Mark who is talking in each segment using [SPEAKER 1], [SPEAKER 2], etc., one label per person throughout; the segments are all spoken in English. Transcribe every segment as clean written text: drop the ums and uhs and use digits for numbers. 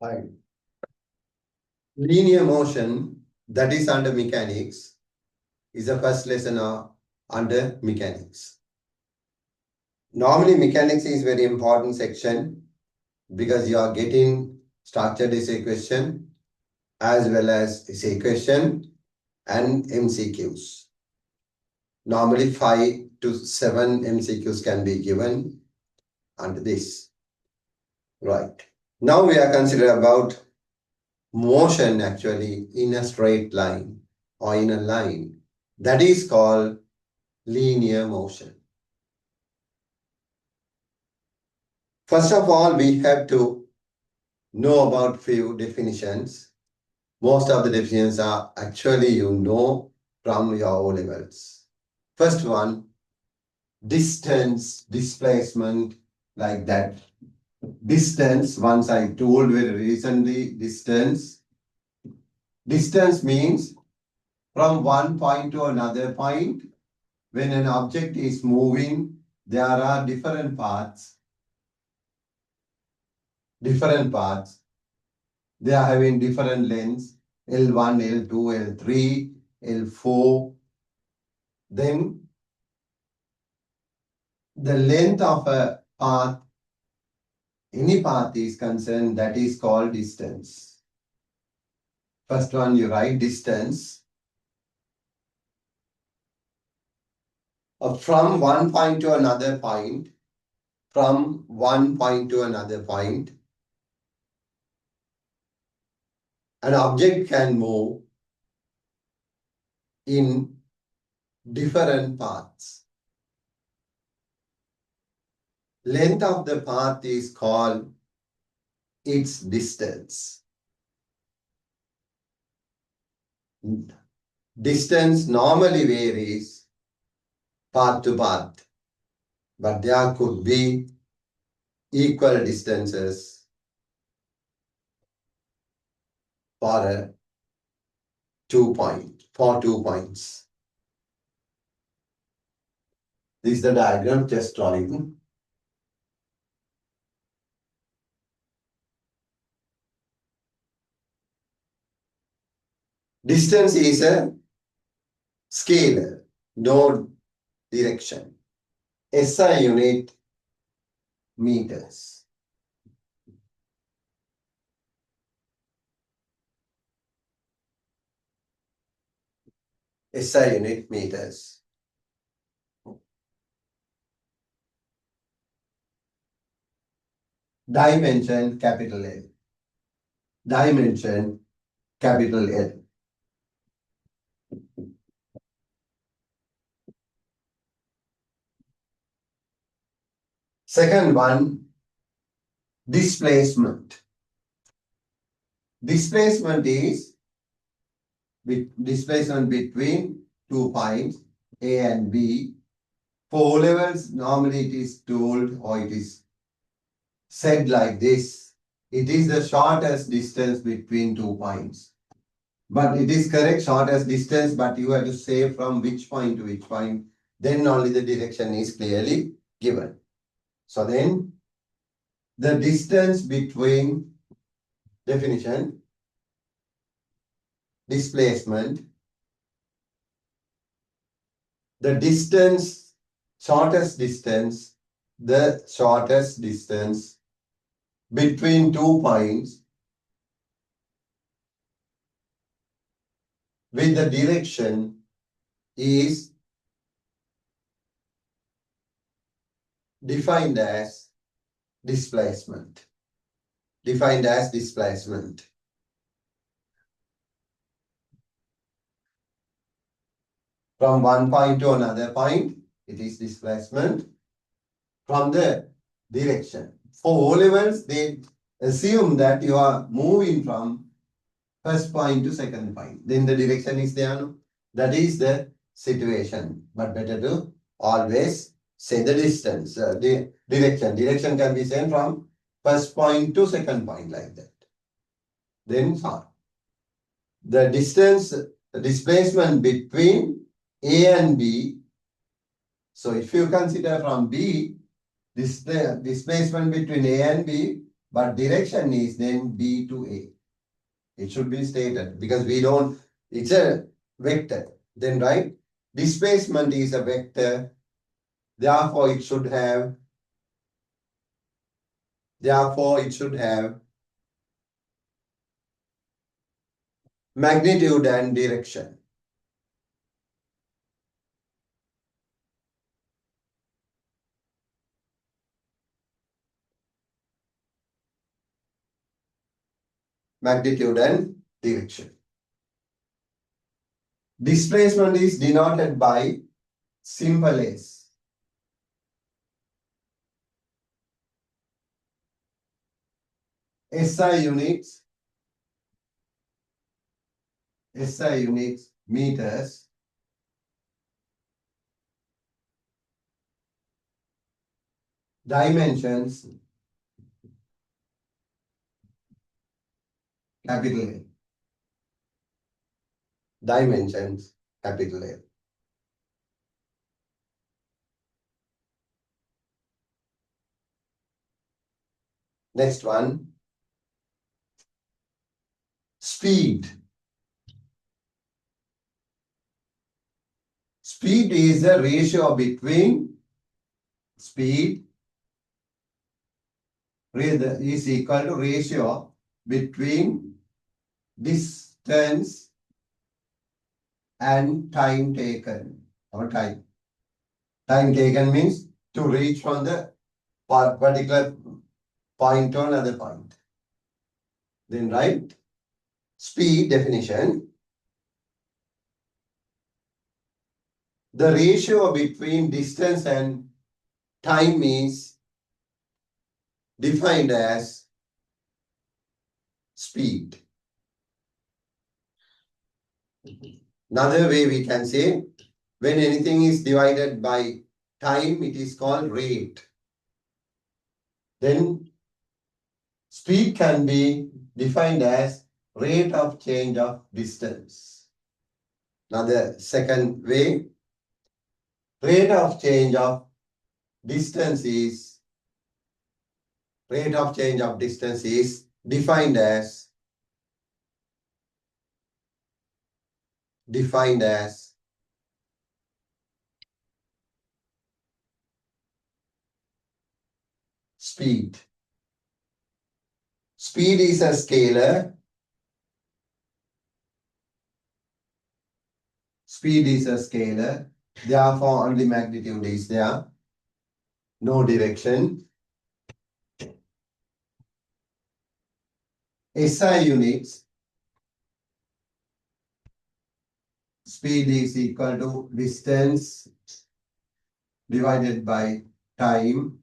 [SPEAKER 1] Right. Linear motion, that is under mechanics, is the first lesson under mechanics. Normally, mechanics is very important section because you are getting structured essay question as well as essay question and MCQs. Normally 5 to 7 MCQs can be given under this. Right. Now we are considering about motion actually in a straight line or in a line. That is called linear motion. First of all, we have to know about few definitions. Most of the definitions are actually you know from your O levels. First one, distance, displacement, like that. Distance, once I told very recently, distance. Distance means from one point to another point. When an object is moving, there are different paths. They are having different lengths, L1, L2, L3, L4. Then the length of a path, any path is concerned, that is called distance. First one you write distance. From one point to another point, from one point to another point, an object can move in different paths. Length of the path is called its distance. Distance normally varies path to path, but there could be equal distances for 2 points. This is the diagram just drawing. Distance is a scalar, no direction. SI unit meters. SI unit meters. Dimension capital L. Dimension capital L. Second one, displacement. Displacement is displacement between 2 points A and B. For O levels, normally it is told or it is said like this. It is the shortest distance between 2 points. But it is correct, shortest distance, but you have to say from which point to which point. Then only the direction is clearly given. So then, the distance between, definition, displacement, the distance, shortest distance between 2 points with the direction is defined as displacement. Defined as displacement. From one point to another point, it is displacement from the direction. For O levels, they assume that you are moving from first point to second point. Then the direction is there. No? That is the situation. But better to always say the distance, the direction. Direction can be sent from first point to second point like that. Then the distance, the displacement between A and B. So if you consider from B, this displacement between A and B, but direction is then B to A. It should be stated because we don't, it's a vector. Then right, displacement is a vector. Therefore, it should have magnitude and direction. Magnitude and direction. Displacement is denoted by simple S. SI units, meters. Dimensions, capital A. Dimensions, capital A. Next one, speed. Speed is the ratio between speed is equal to ratio between distance and time taken or time. Time taken means to reach from the particular point to another point. Then write speed definition. The ratio between distance and time is defined as speed. Another way we can say, when anything is divided by time, it is called rate. Then speed can be defined as rate of change of distance. Now the second way, rate of change of distance is defined as speed. Speed is a scalar. Speed is a scalar. Therefore, only magnitude is there. No direction. SI units. Speed is equal to distance divided by time.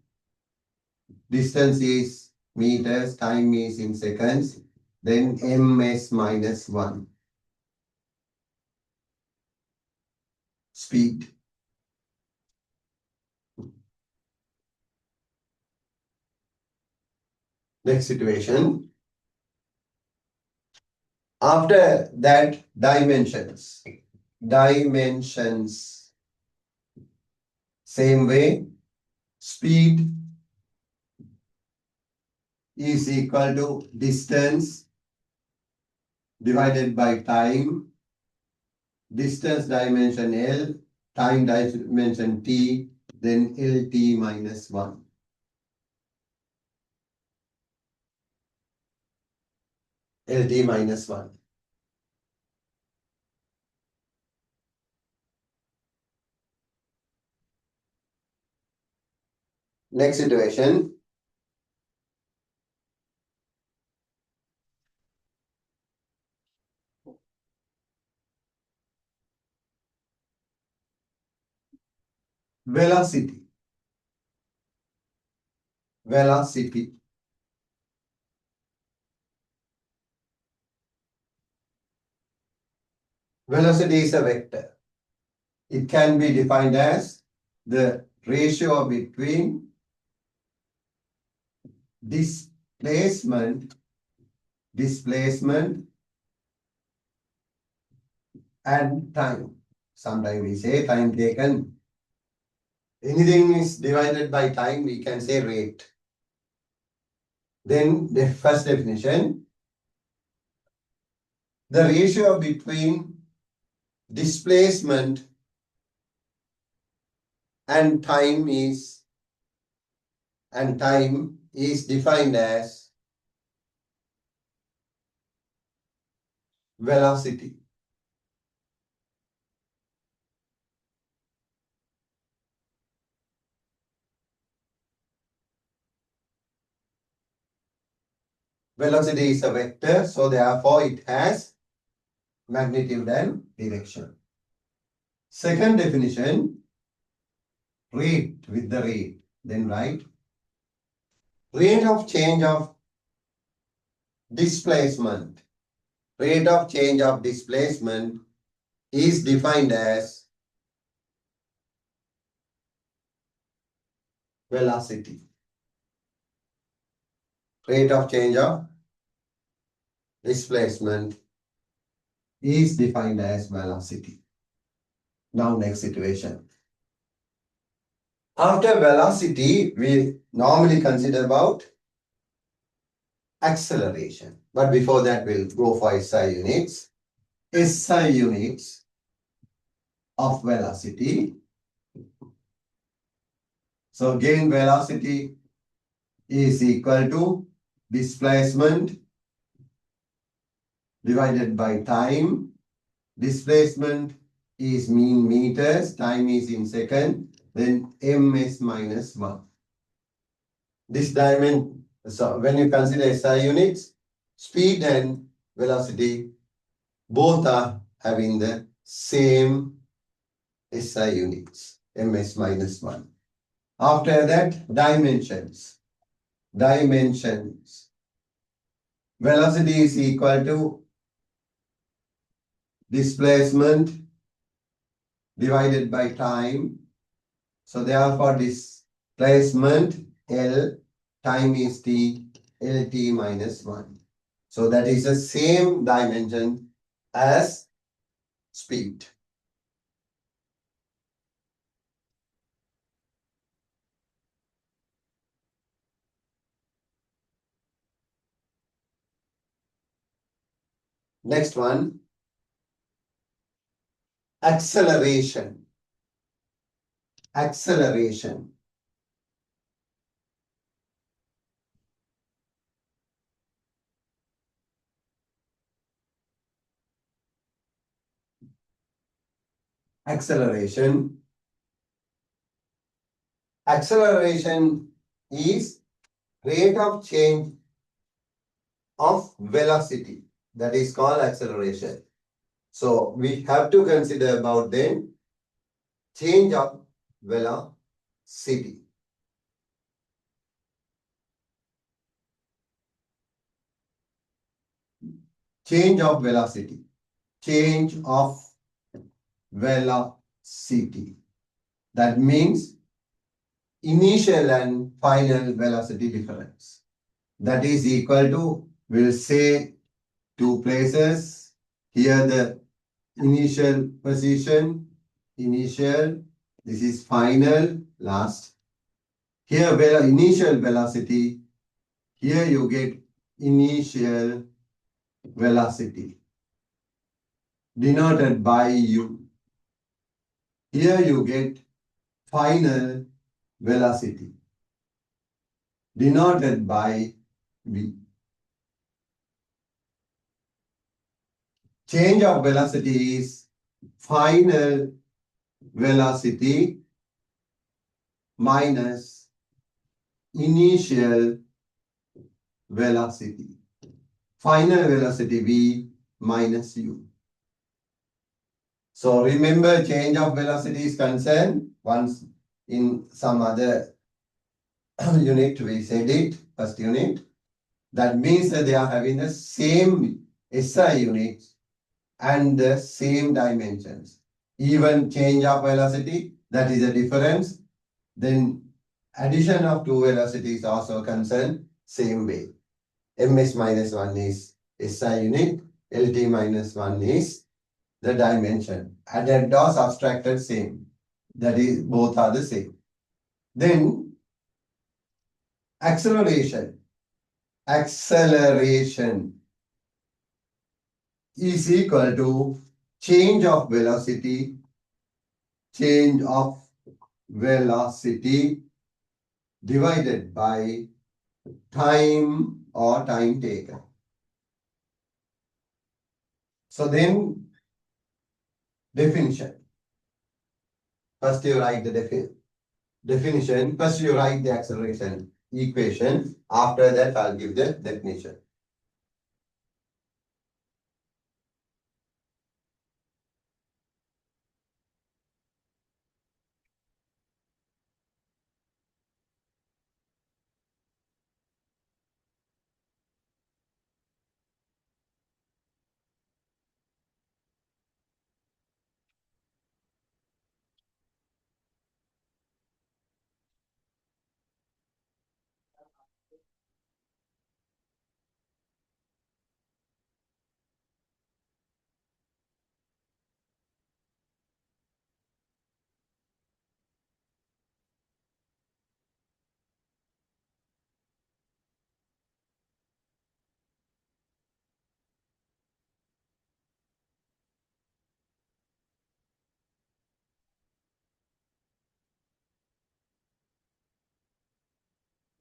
[SPEAKER 1] Distance is meters, time is in seconds. Then ms minus 1. Speed. Next situation. After that, dimensions. Same way, speed is equal to distance divided by time. Distance dimension L, time dimension T, then LT minus 1. LT minus 1. Next situation. Velocity. Velocity is a vector. It can be defined as the ratio between displacement and time. Sometimes we say time taken. Anything is divided by time, we can say rate. Then the first definition, the ratio between displacement and time is defined as velocity. Velocity is a vector, so therefore it has magnitude and direction. Second definition, rate with the rate. Then write rate of change of displacement. Rate of change of displacement is defined as velocity. Rate of change of displacement is defined as velocity. Now next situation. After velocity, we normally consider about acceleration. But before that, we'll go for SI units. SI units of velocity. So again, velocity is equal to displacement divided by time. Displacement is mean meters, time is in second, then ms minus 1. This diamond, so when you consider SI units, speed and velocity both are having the same SI units, ms minus 1. After that, dimensions. Dimensions. Velocity is equal to displacement divided by time. So therefore displacement L, time is T, LT minus 1. So that is the same dimension as speed. Next one, acceleration. Acceleration. Acceleration. Acceleration is rate of change of velocity. That is called acceleration. So we have to consider about then change of velocity. Change of velocity. Change of velocity. That means initial and final velocity difference. That is equal to, we'll say, two places. Here the initial position, initial, this is final, last. Here initial velocity, here you get initial velocity denoted by U. Here you get final velocity denoted by V. Change of velocity is final velocity minus initial velocity. Final velocity V minus U. So remember, change of velocity is concerned. Once in some other unit we said it, first unit. That means that they are having the same SI units and the same dimensions. Even change of velocity, that is a difference. Then addition of two velocities also concerned same way. ms minus 1 is SI unit, LT minus 1 is the dimension. Added or subtracted same. That is, both are the same. Then acceleration. acceleration is equal to change of velocity, change of velocity divided by time or time taken. So then definition. First you write the definition. First you write the acceleration equation. After that I'll give the definition.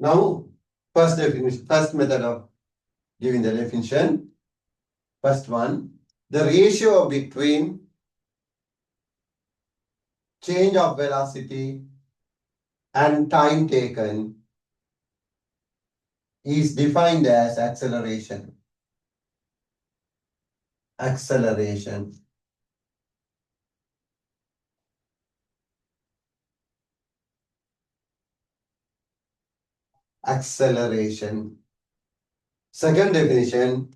[SPEAKER 1] Now, first definition, first method of giving the definition. First one, the ratio between change of velocity and time taken is defined as acceleration. Acceleration. Acceleration. Second definition,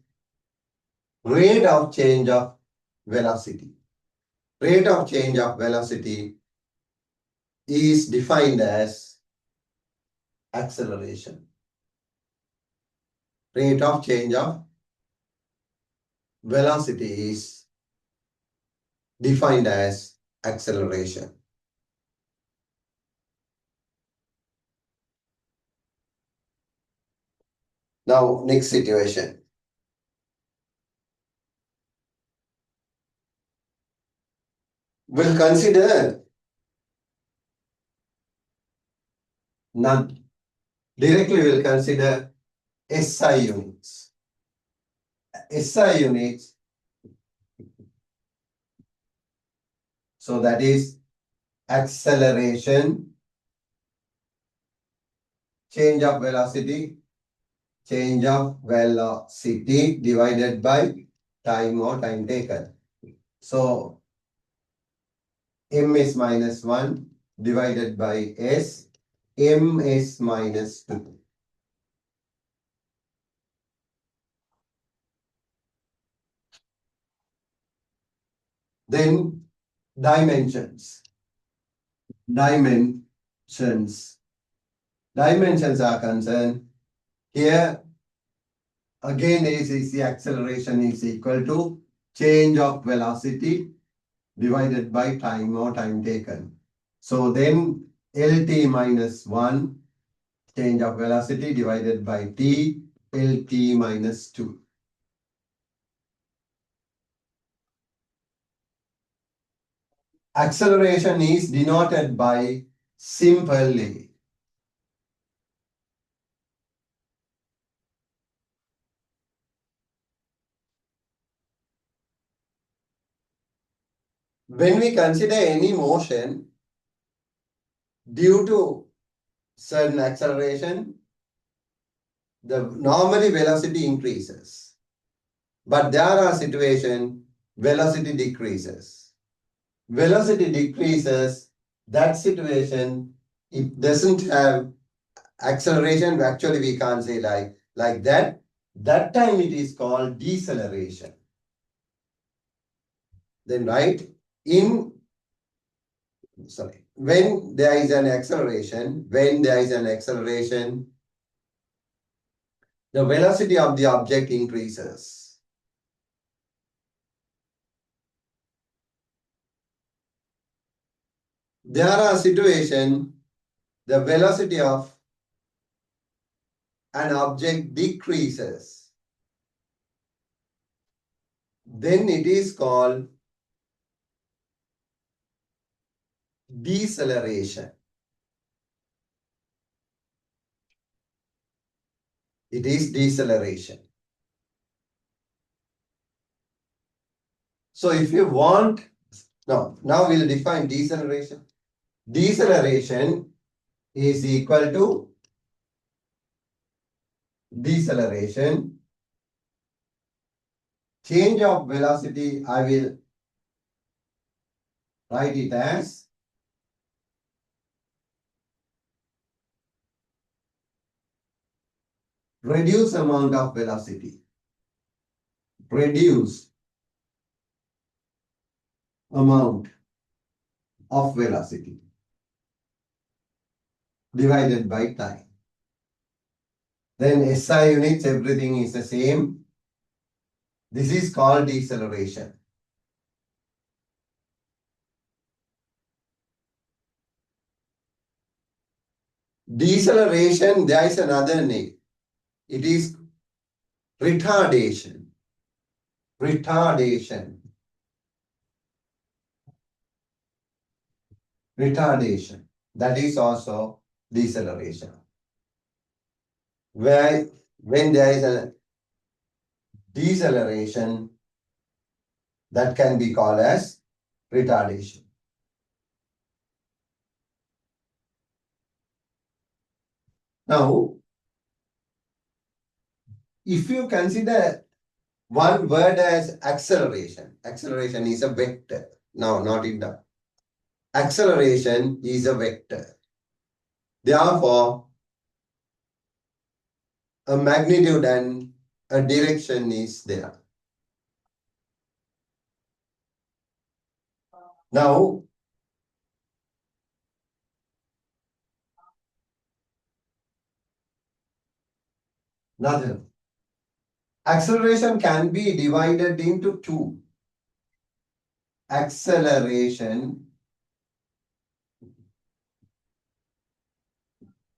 [SPEAKER 1] rate of change of velocity. Rate of change of velocity is defined as acceleration. Rate of change of velocity is defined as acceleration. Now, next situation. We'll consider none. Directly we'll consider SI units. SI units. So that is acceleration, change of velocity divided by time or time taken. So m is minus 1 divided by s, m is minus 2. Then dimensions. Dimensions are concerned. Here again is the acceleration is equal to change of velocity divided by time or time taken. So then LT minus 1 change of velocity divided by T, LT minus 2. Acceleration is denoted by simple A. When we consider any motion due to certain acceleration, the normally velocity increases. But there are situations velocity decreases. Velocity decreases, that situation, it doesn't have acceleration. Actually, we can't say like that. That time it is called deceleration. Then when there is an acceleration, the velocity of the object increases. There are situations, the velocity of an object decreases, then it is called deceleration. It is deceleration. So if you want, now we'll define deceleration. Deceleration is equal to deceleration. Change of velocity, I will write it as reduce amount of velocity. Reduce amount of velocity divided by time. Then SI units, everything is the same. This is called deceleration. Deceleration, there is another name. It is retardation. Retardation. Retardation. That is also deceleration. Where when there is a deceleration, that can be called as retardation. Now, if you consider one word as acceleration, acceleration is a vector. No, not in the. Acceleration is a vector. Therefore, a magnitude and a direction is there. Now, nothing. Acceleration can be divided into two. Acceleration,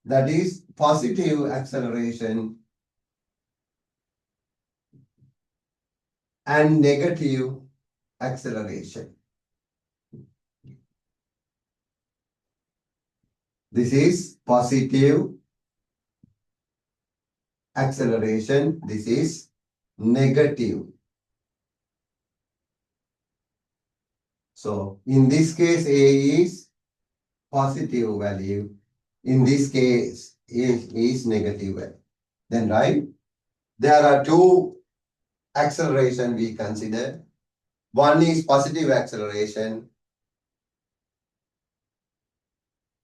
[SPEAKER 1] that is positive acceleration, and negative acceleration. This is positive acceleration. This is negative. So in this case, A is positive value. In this case, A is negative value. Then right, there are two acceleration we consider. One is positive acceleration.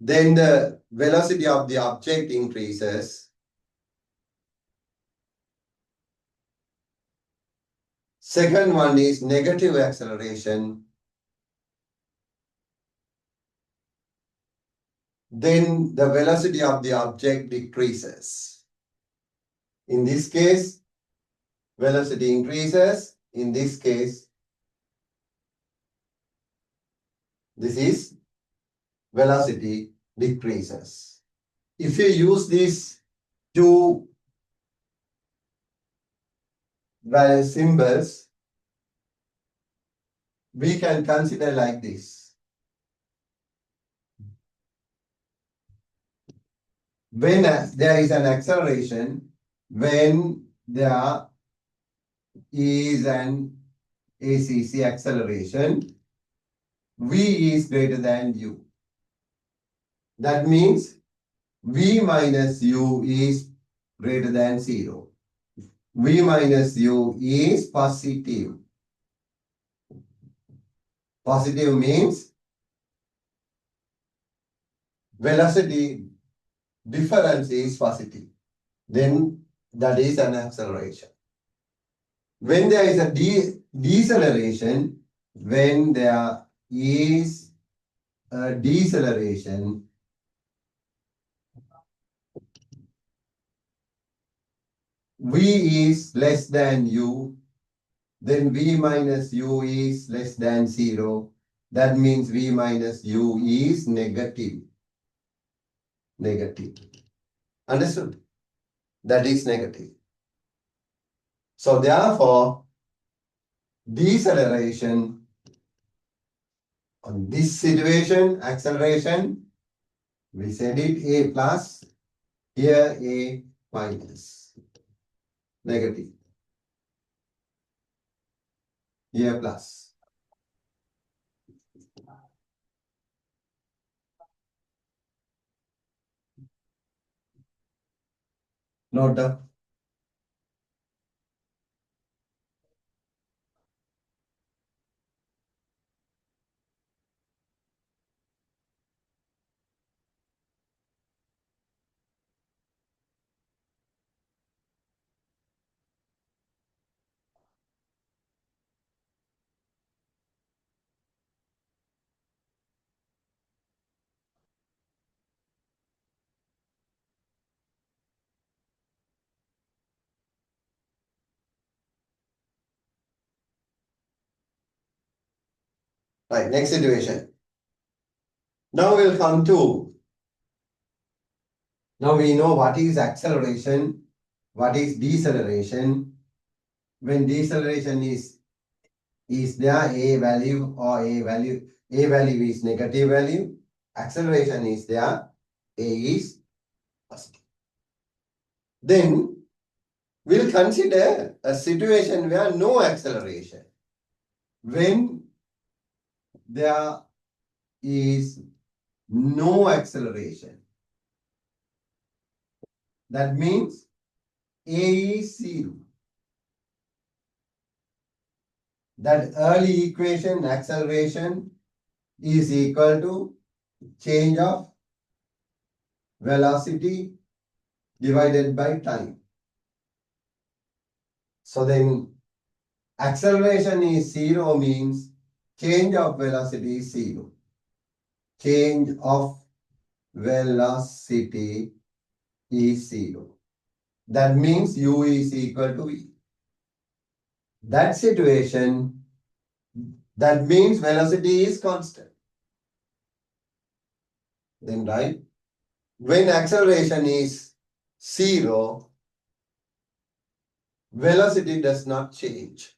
[SPEAKER 1] Then the velocity of the object increases. Second one is negative acceleration. Then the velocity of the object decreases. In this case, velocity increases. In this case, this is velocity decreases. If you use these two symbols, we can consider like this. When there is an acceleration, when there is an ACC acceleration, V is greater than U. That means V minus U is greater than 0. V minus U is positive. Positive means velocity difference is positive. Then that is an acceleration. When there is a deceleration, when there is a deceleration, V is less than U, then V minus U is less than 0. That means V minus U is negative. Negative. Understood? that is negative. So therefore, deceleration on this situation, acceleration, we said it A plus, here A minus, negative, here plus. Note down. Right, next situation. Now we'll come to, now we know what is acceleration, what is deceleration. When deceleration is there a value or a value is negative value, acceleration is there, a is positive. Then we'll consider a situation where no acceleration. When there is no acceleration, that means a is 0. That early equation, acceleration is equal to change of velocity divided by time. So then acceleration is 0 means change of velocity is 0. Change of velocity is 0. That means u is equal to v. That situation, that means velocity is constant. Then right, when acceleration is 0, velocity does not change.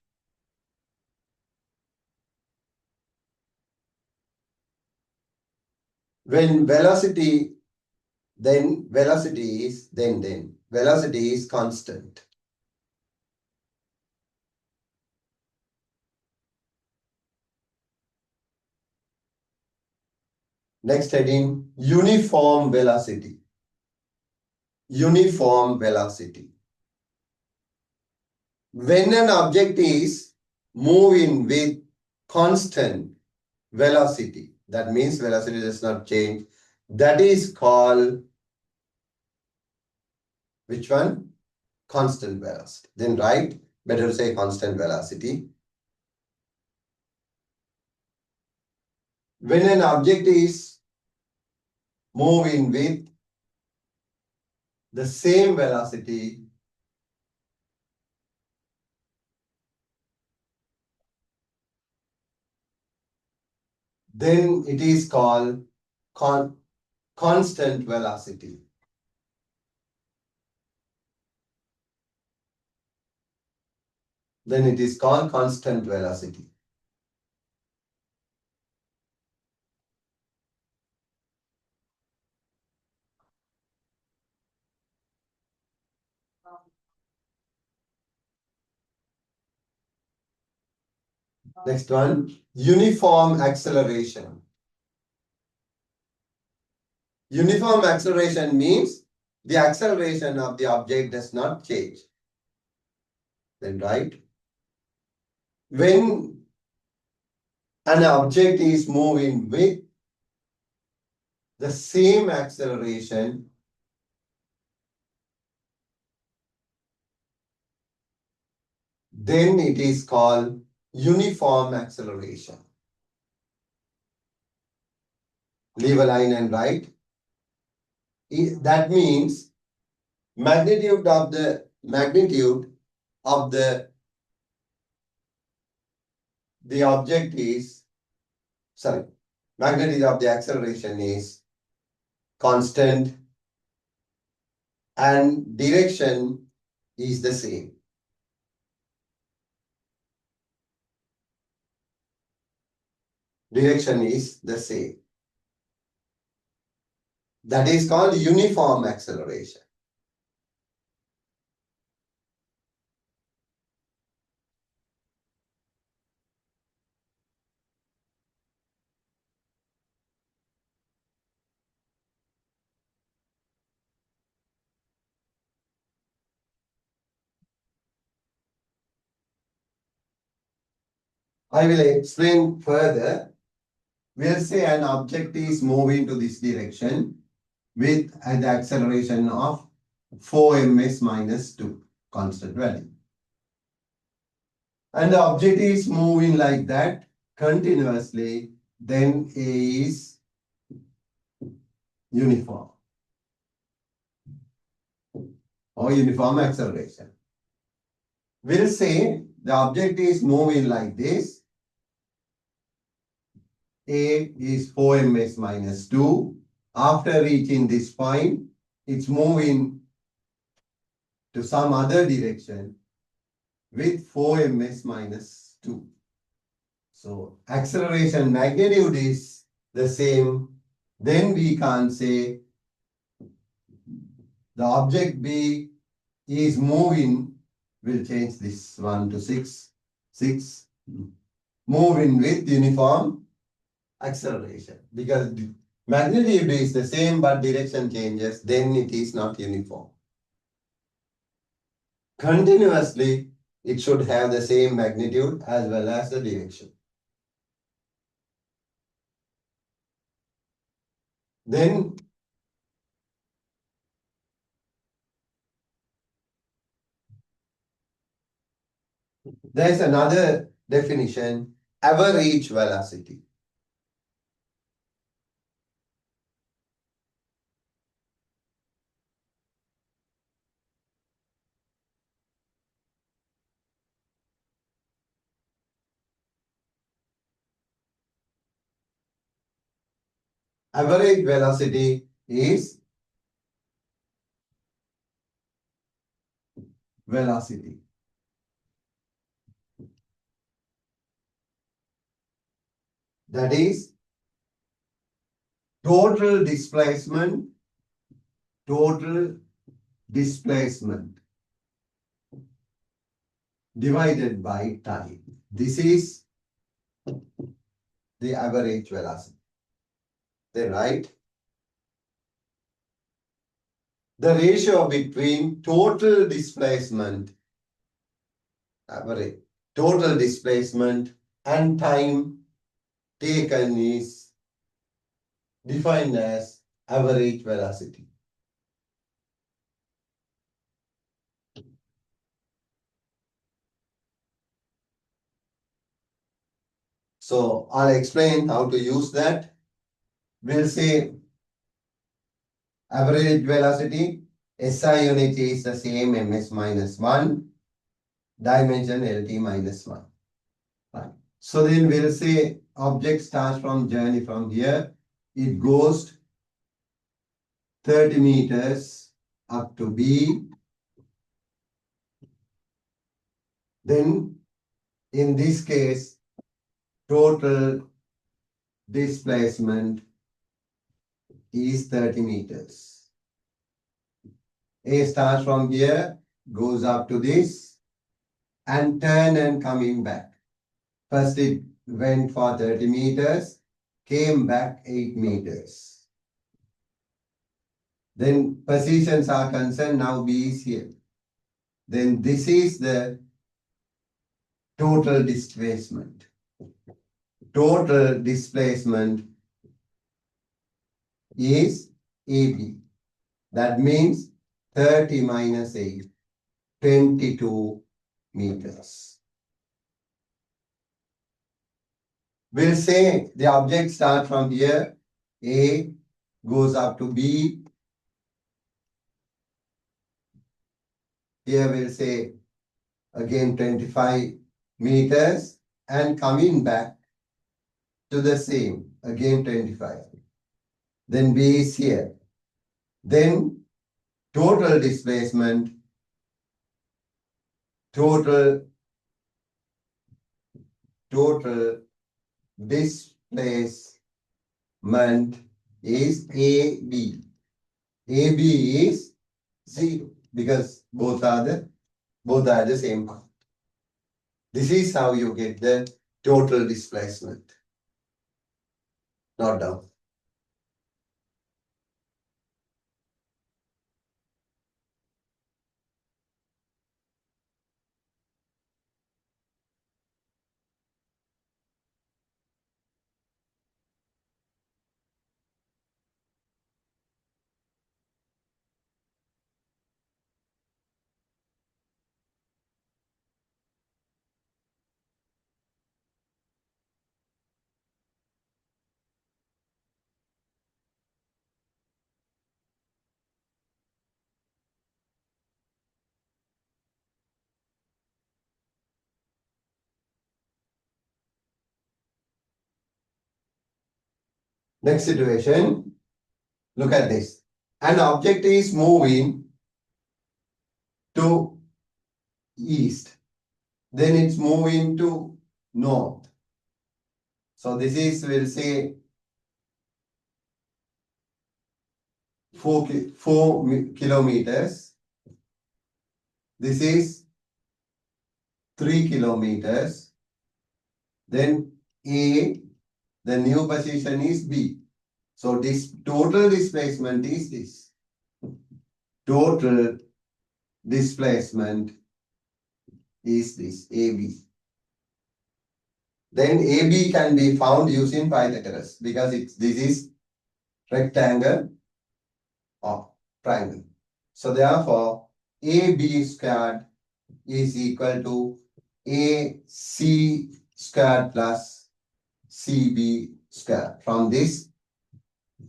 [SPEAKER 1] When velocity, then velocity is, then velocity is constant. Next heading, uniform velocity. Uniform velocity. When an object is moving with constant velocity, that means velocity does not change, that is called, which one? Constant velocity. Then write, better to say constant velocity. When an object is moving with the same velocity, then it is called constant velocity. Then it is called constant velocity. Next one, uniform acceleration. Uniform acceleration means the acceleration of the object does not change. Then right, when an object is moving with the same acceleration, then it is called uniform acceleration. Leave a line and write. That means magnitude of the object is, sorry, magnitude of the acceleration is constant and direction is the same. Direction is the same. That is called uniform acceleration. I will explain further. We'll say an object is moving to this direction with an acceleration of 4 ms minus 2 constant value. And the object is moving like that continuously, then A is uniform or uniform acceleration. We'll say the object is moving like this. A is 4 ms minus 2. After reaching this point, it's moving to some other direction with 4 ms minus 2. So acceleration magnitude is the same. Then we can say the object B is moving. We'll change this 1 to 6. 6. Moving with uniform acceleration. Because magnitude is the same but direction changes, then it is not uniform. Continuously, it should have the same magnitude as well as the direction. Then there's another definition, average velocity. Average velocity is velocity. That is total displacement divided by time. This is the average velocity. Then right? The ratio between total displacement, average, total displacement and time taken is defined as average velocity. So I'll explain how to use that. We'll say average velocity, SI unit is the same, ms minus 1, dimension LT minus 1. Right. So then we'll say object starts from journey from here. It goes 30 meters up to B. Then in this case, total displacement is 30 meters. A starts from here, goes up to this, and turn and coming back. First it went for 30 meters, came back 8 meters. Then positions are concerned, now B is here. Then this is the total displacement. Total displacement is AB. That means 30 minus 8, 22 meters. We'll say the object starts from here, A goes up to B. Here we'll say again 25 meters and coming back to the same, again 25. Then B is here. Then total displacement, total displacement is AB. AB is 0 because both are the same part. This is how you get the total displacement. Not down. Next situation, look at this. An object is moving to east, then it's moving to north. So this is, we'll say, 4 kilometers. This is 3 kilometers. Then A, the new position is B. So this total displacement is this. Total displacement is this AB. Then AB can be found using Pythagoras because this is rectangle or triangle. So therefore, AB squared is equal to AC squared plus CB squared. From this,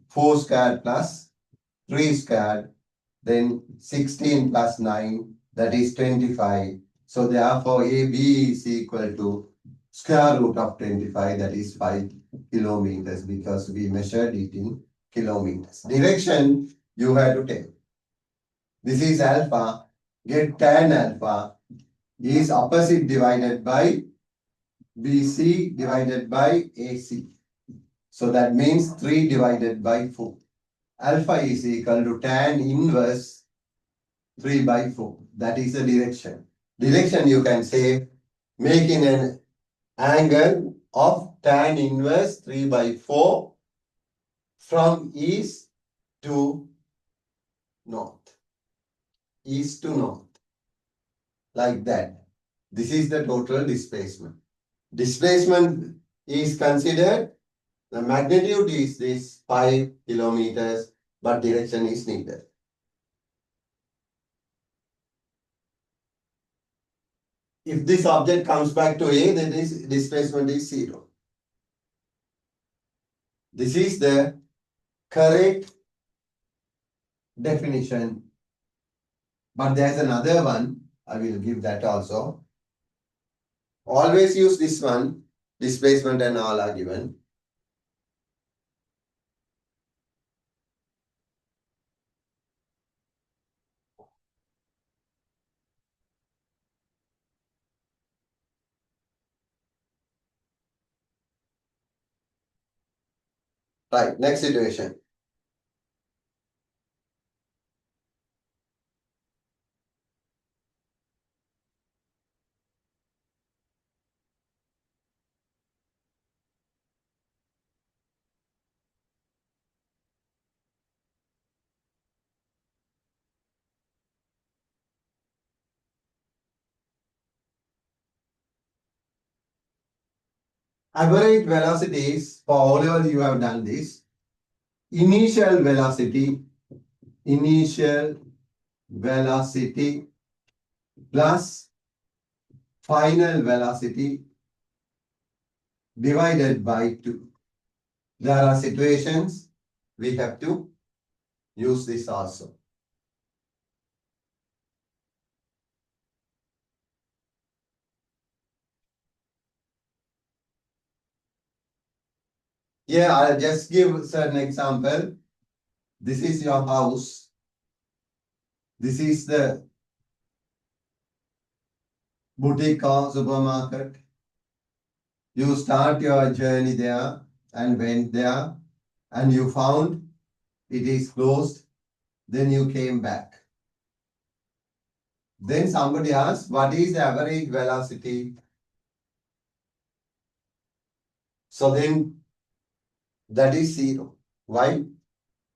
[SPEAKER 1] 4 squared plus 3 squared, then 16 plus 9, that is 25. So therefore, AB is equal to square root of 25, that is 5 kilometers because we measured it in kilometers. Direction you have to take. This is alpha. Get tan alpha is opposite divided by BC divided by AC. So that means 3 divided by 4. Alpha is equal to tan inverse 3 by 4. That is the direction. Direction you can say making an angle of tan inverse 3 by 4 from east to north. East to north. Like that. This is the total displacement. Displacement is considered, the magnitude is this 5 kilometers, but direction is needed. If this object comes back to A, then this displacement is 0. This is the correct definition. But there's another one. I will give that also. Always use this one. Displacement and all are given. Right, next situation. Average velocities, for all of you have done this. Initial velocity plus final velocity divided by 2. There are situations we have to use this also. Yeah, I'll just give certain example. This is your house. This is the boutique or supermarket. You start your journey there and went there and you found it is closed. Then you came back. Then somebody asked, what is the average velocity? So then that is zero. Why?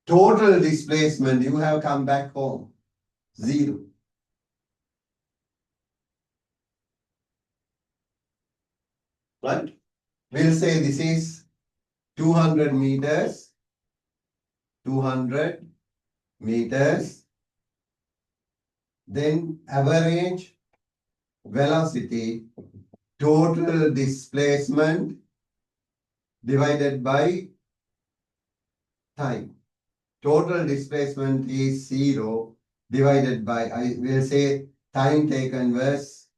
[SPEAKER 1] Total displacement, you have come back home. Zero. Right? We'll say this is 200 meters. 200 meters. Then average velocity, total displacement divided by time. Total displacement is zero divided by, I will say time taken was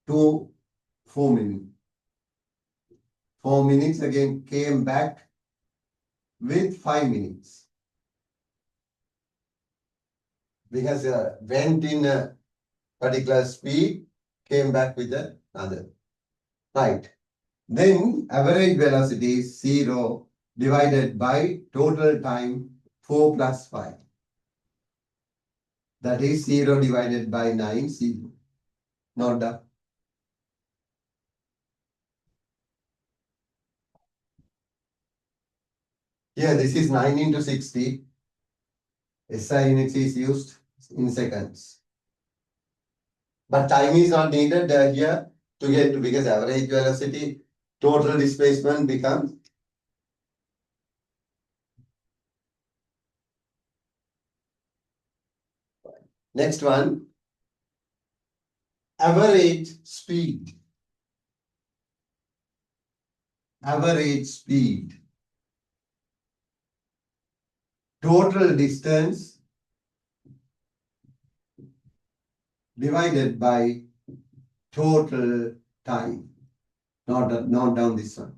[SPEAKER 1] 4 minutes. 4 minutes again came back with 5 minutes. Because went in a particular speed, came back with another. Right. Then average velocity is 0 divided by total time 4 plus 5. That is 0 divided by 9, 0. Not done. Here this is 9 into 60. SI units is used in seconds. But time is not needed here to get to, because average velocity, total displacement becomes next one, average speed. Average speed. Total distance divided by total time. Not down this one.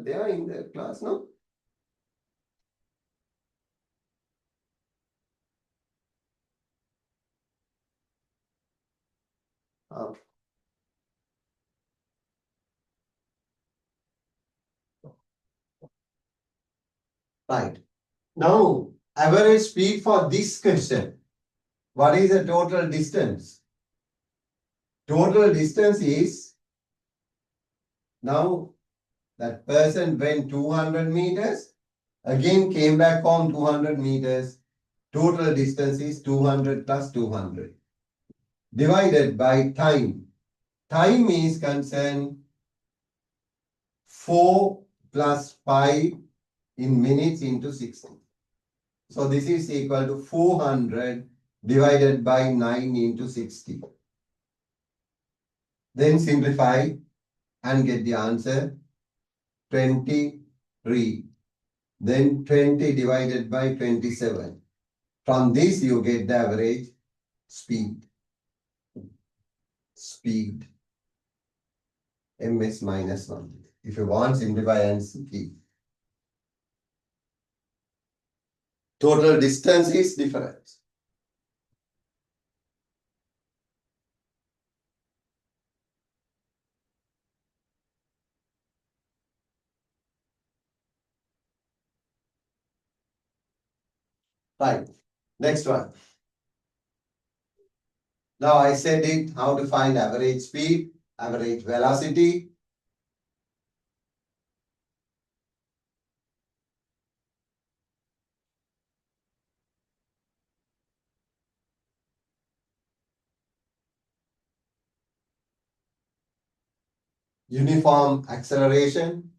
[SPEAKER 1] They are in the class, no? Ah, right. Now, average speed for this question. What is the total distance? Total distance is, now that person went 200 meters, again came back home 200 meters. Total distance is 200 plus 200 divided by time. Time is concerned 4 plus 5 in minutes into 60. So this is equal to 400 divided by 9 into 60. Then simplify and get the answer 23. Then 20 divided by 27. From this you get the average speed. Speed. ms minus 1. If you want, simplify and keep. Total distance is different. Right. Next one. Now I said it, how to find average speed, average velocity. Uniform acceleration,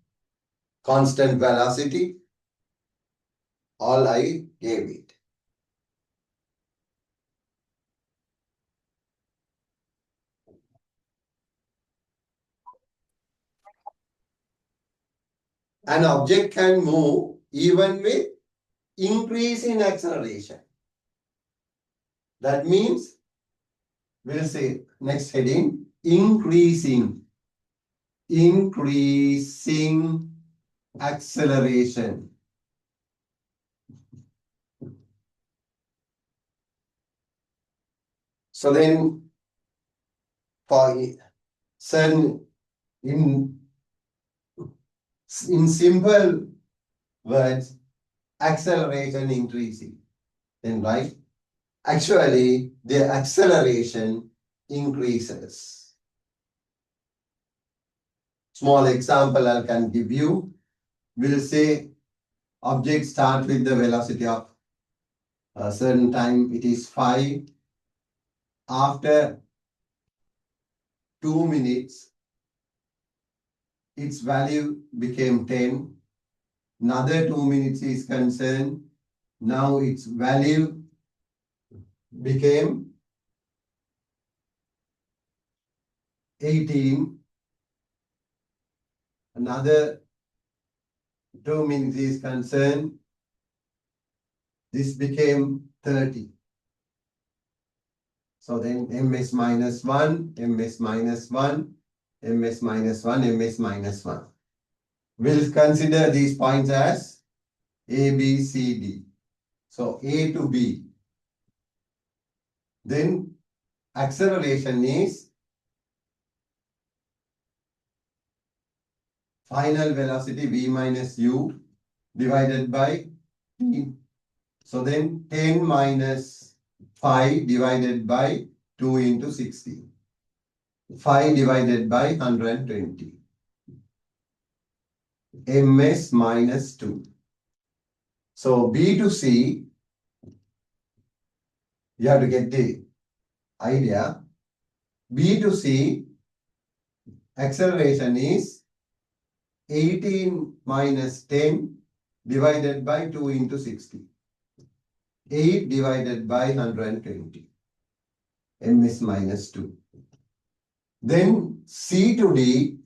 [SPEAKER 1] constant velocity, all I gave it. An object can move even with increase in acceleration. That means we'll say next heading, increasing acceleration. So then for certain in simple words, acceleration increasing. Then right? Actually, the acceleration increases. Small example I can give you. We'll say object start with the velocity of a certain time, it is 5. After 2 minutes, its value became 10. Another 2 minutes is concerned. Now its value became 18. Another 2 minutes is concerned. This became 30. So then ms minus 1, ms minus 1, ms minus 1, ms minus 1. We'll consider these points as A, B, C, D. So A to B. Then acceleration is final velocity V minus U divided by T. So then 10 minus 5 divided by 2 into 60. 5 divided by 120. ms minus 2. So B to C, you have to get the idea. B to C, acceleration is 18 minus 10 divided by 2 into 60. 8 divided by 120. ms minus 2. Then C to D,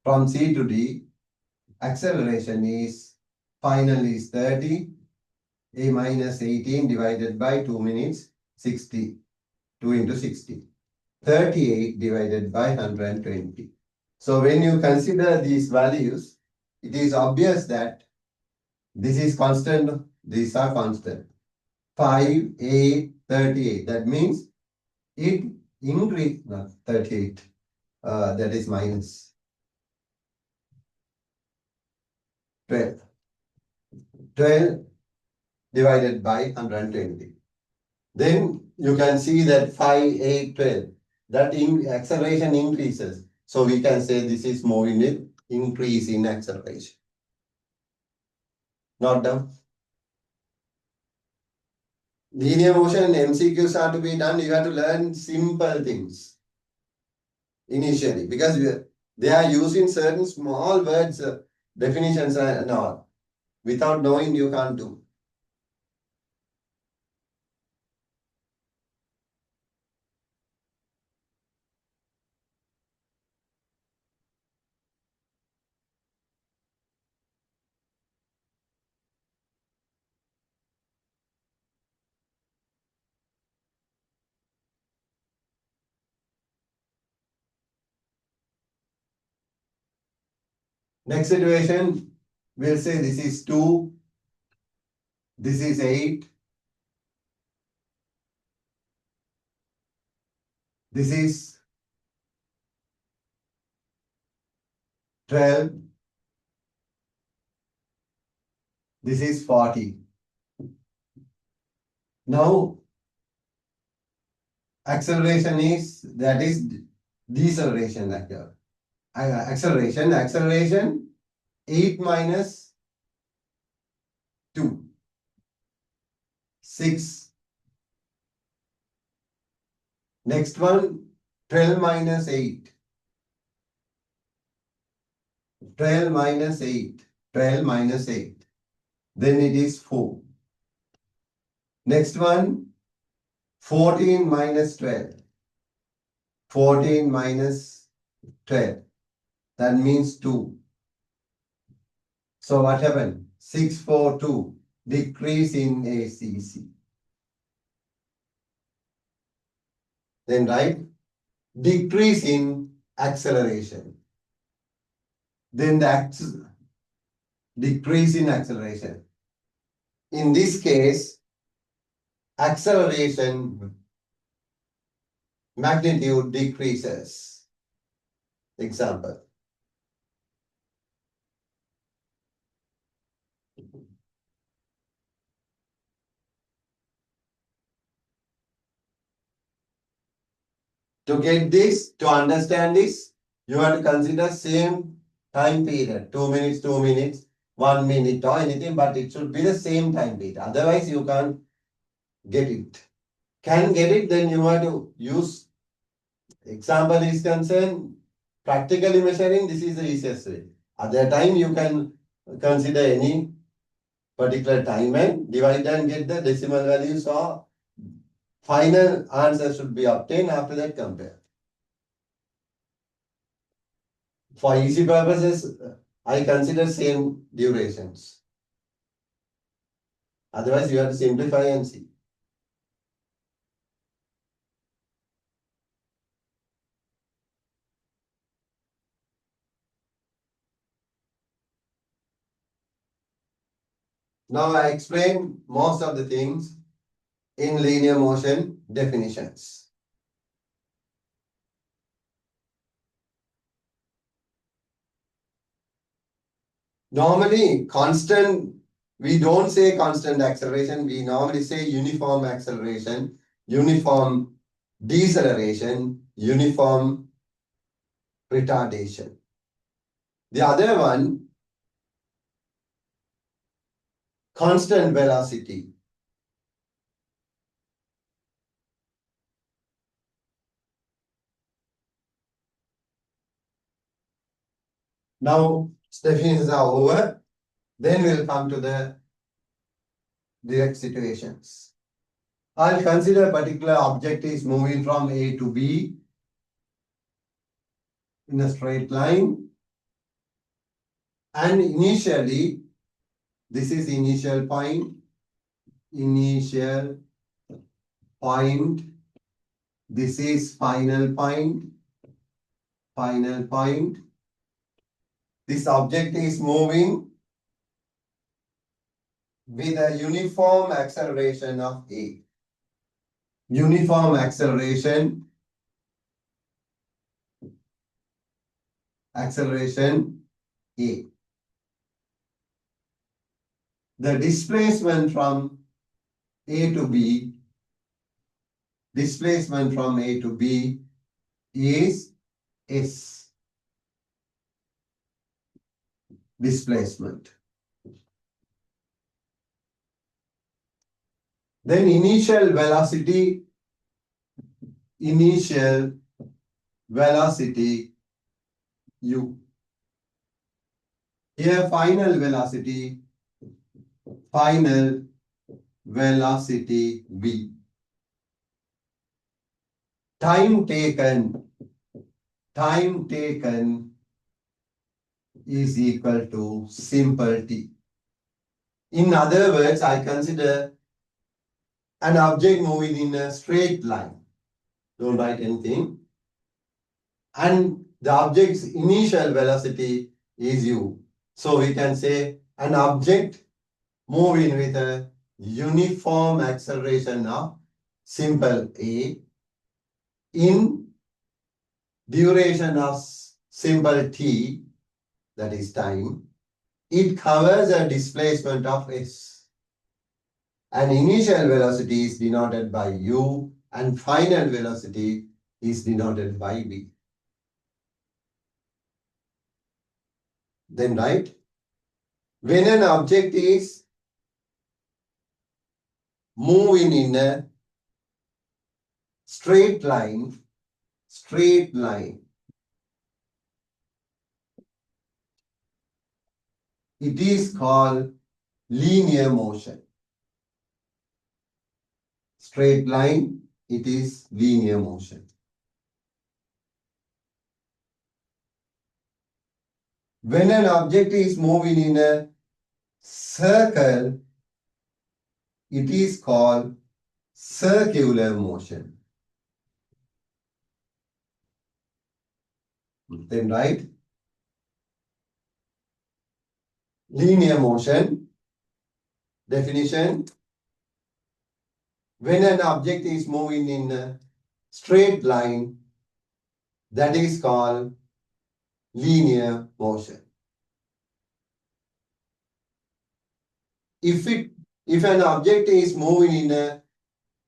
[SPEAKER 1] from C to D, acceleration is, final is 30. A minus 18 divided by 2 minutes, 60. 2 into 60. 38 divided by 120. So when you consider these values, it is obvious that this is constant, these are constant. 5, 8, 38. That means it increased, not 38, that is minus 12. 12 divided by 120. Then you can see that 5, 8, 12. That acceleration increases. So we can say this is moving with increase in acceleration. Not down. Linear motion MCQs are to be done. You have to learn simple things initially because they are using certain small words, definitions and all. Without knowing, you can't do. Next situation, we'll say this is 2, this is 8, this is 12, this is 40. Now acceleration is deceleration occur. Acceleration 8 minus 2, 6. Next one 12 minus 8, 12 minus 8, 12 minus 8. Then it is 4. Next one 14 minus 12, 14 minus 12. That means 2. So what happened? 6, 4, 2. Decrease in ACC. Then write decrease in acceleration. Then the decrease in acceleration. In this case, acceleration magnitude decreases. Example. To get this, to understand this, you have to consider same time period. 2 minutes, 2 minutes, 1 minute or anything, but it should be the same time period. Otherwise, you can't get it. Can get it, then you have to use, example is concerned, practically measuring, this is the easiest way. At that time, you can consider any particular time and divide and get the decimal values or final answer should be obtained. After that, compare. For easy purposes, I consider same durations. Otherwise, you have to simplify and see. Now I explain most of the things in linear motion definitions. Normally, constant, we don't say constant acceleration, we normally say uniform acceleration, uniform deceleration, uniform retardation. The other one, constant velocity. Now, definitions are over. Then we'll come to the direct situations. I'll consider a particular object is moving from A to B in a straight line. And initially, this is initial point, this is final point, final point. This object is moving with a uniform acceleration of A. Uniform acceleration A. The displacement from A to B, is S. Displacement. Then initial velocity U. Here final velocity V. Time taken is equal to simple t. In other words, I consider an object moving in a straight line. Don't write anything. And the object's initial velocity is u. So we can say an object moving with a uniform acceleration of simple a in duration of simple t, that is time, it covers a displacement of s. And initial velocity is denoted by u and final velocity is denoted by v. Then write, when an object is moving in a straight line, it is called linear motion. Straight line, it is linear motion. When an object is moving in a circle, it is called circular motion. Then write, linear motion, definition, when an object is moving in a straight line, that is called linear motion. If an object is moving in a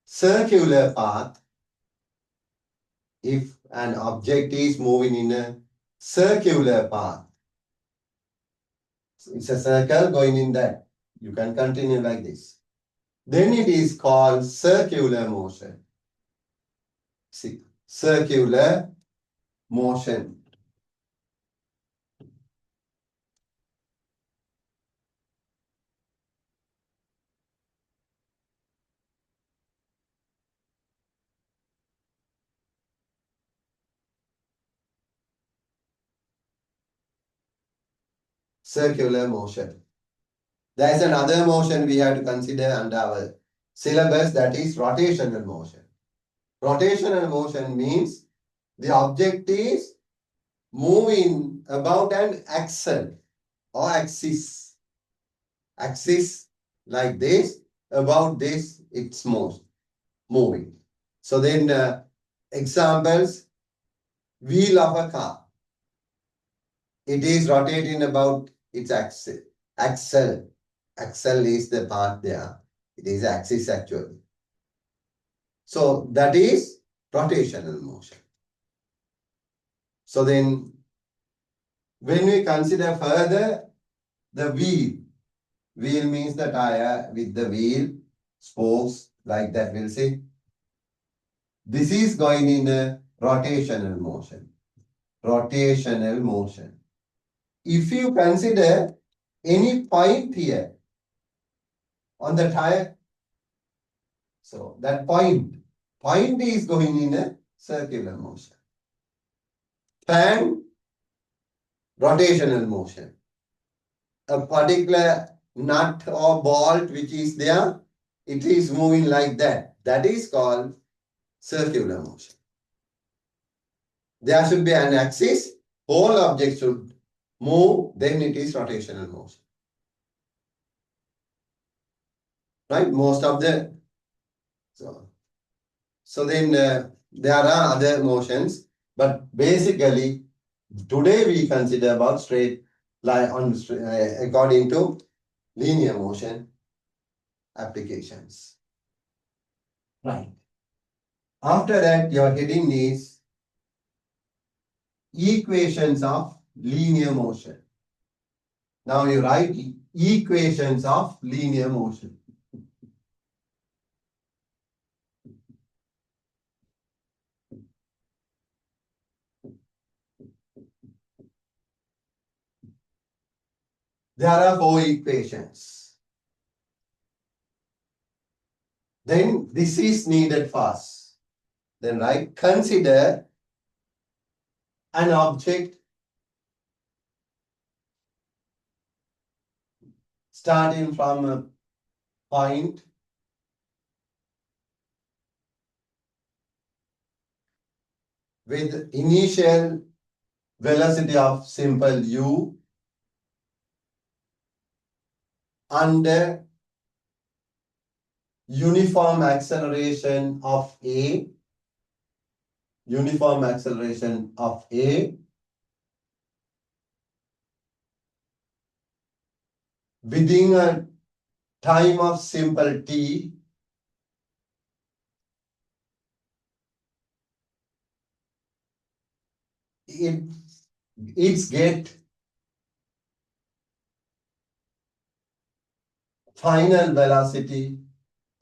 [SPEAKER 1] circular path, if an object is moving in a circular path, it's a circle going in that, you can continue like this, then it is called circular motion. See, circular motion. Circular motion. There is another motion we have to consider under our syllabus, that is rotational motion. Rotational motion means the object is moving about an axle or axis. Axis like this, about this it's moving. So then examples, wheel of a car. It is rotating about its axis. Axle. Axle is the part there. It is axis actually. So that is rotational motion. So then when we consider further the wheel means the tire with the wheel, spokes like that, we'll see. This is going in a rotational motion. Rotational motion. If you consider any point here on the tire, so that point is going in a circular motion. Fan, rotational motion. A particular nut or bolt which is there, it is moving like that. That is called circular motion. There should be an axis, whole object should move, then it is rotational motion. Right? Most of the, so then there are other motions, but basically today we consider about straight line on according to linear motion applications. Right. After that, your heading is equations of linear motion. Now you write equations of linear motion. There are 4 equations. Then this is needed first. Then write, consider an object starting from a point with initial velocity of simple u under uniform acceleration of A, within a time of simple t it's get final velocity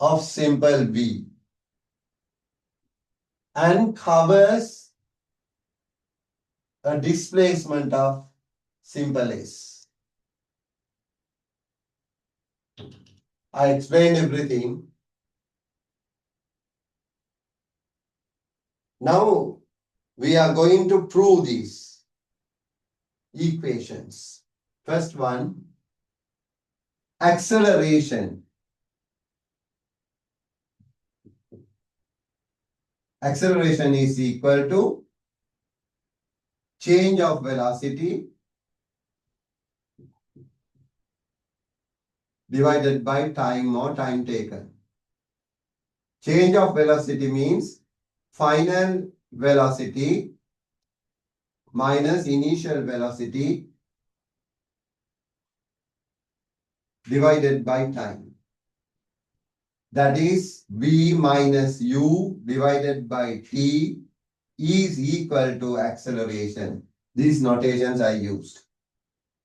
[SPEAKER 1] of simple v and covers a displacement of simple s. I explained everything. Now we are going to prove these equations. First one, acceleration. Acceleration is equal to change of velocity divided by time or time taken. Change of velocity means final velocity minus initial velocity divided by time. That is v minus u divided by t is equal to acceleration. These notations I used.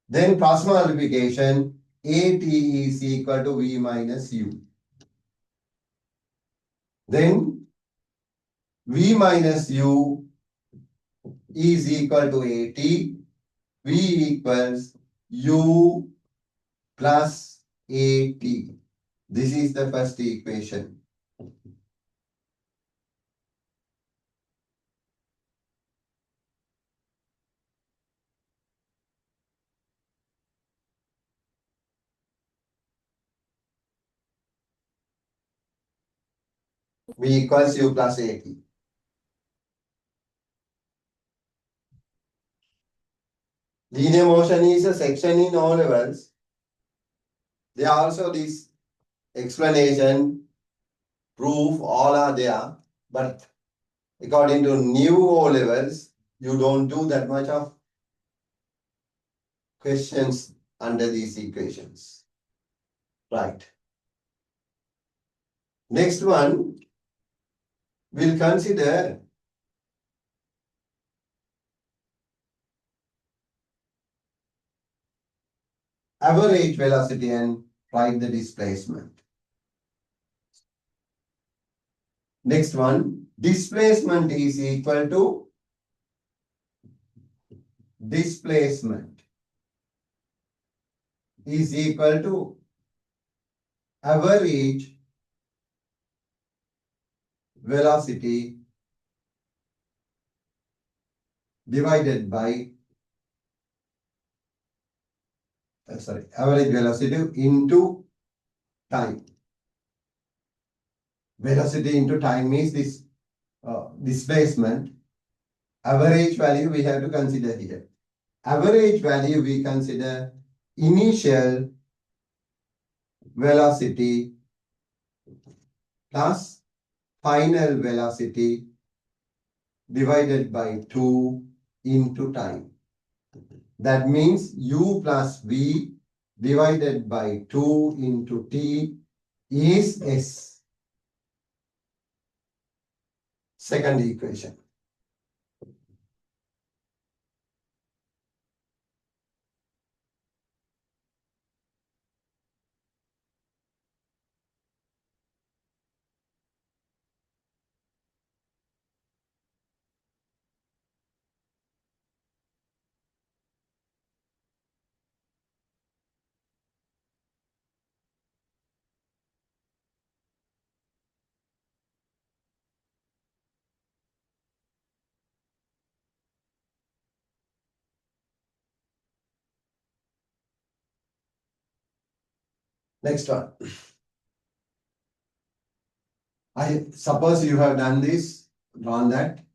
[SPEAKER 1] Then cross multiplication, at is equal to v minus u. Then v minus u is equal to at, v equals u plus at. This is the first equation. V equals u plus at. Linear motion is a section in O levels. There are also this explanation, proof, all are there. But according to new O levels, you don't do that much of questions under these equations. Right. Next one, we'll consider average velocity and write the displacement. Next one, displacement is equal to displacement is equal to average velocity divided by average velocity into time. Velocity into time is this displacement. Average value we have to consider here. Average value we consider initial velocity plus final velocity divided by 2 into time. That means u plus v divided by 2 into t is s. Second equation. Next one. I suppose you have done this, drawn that.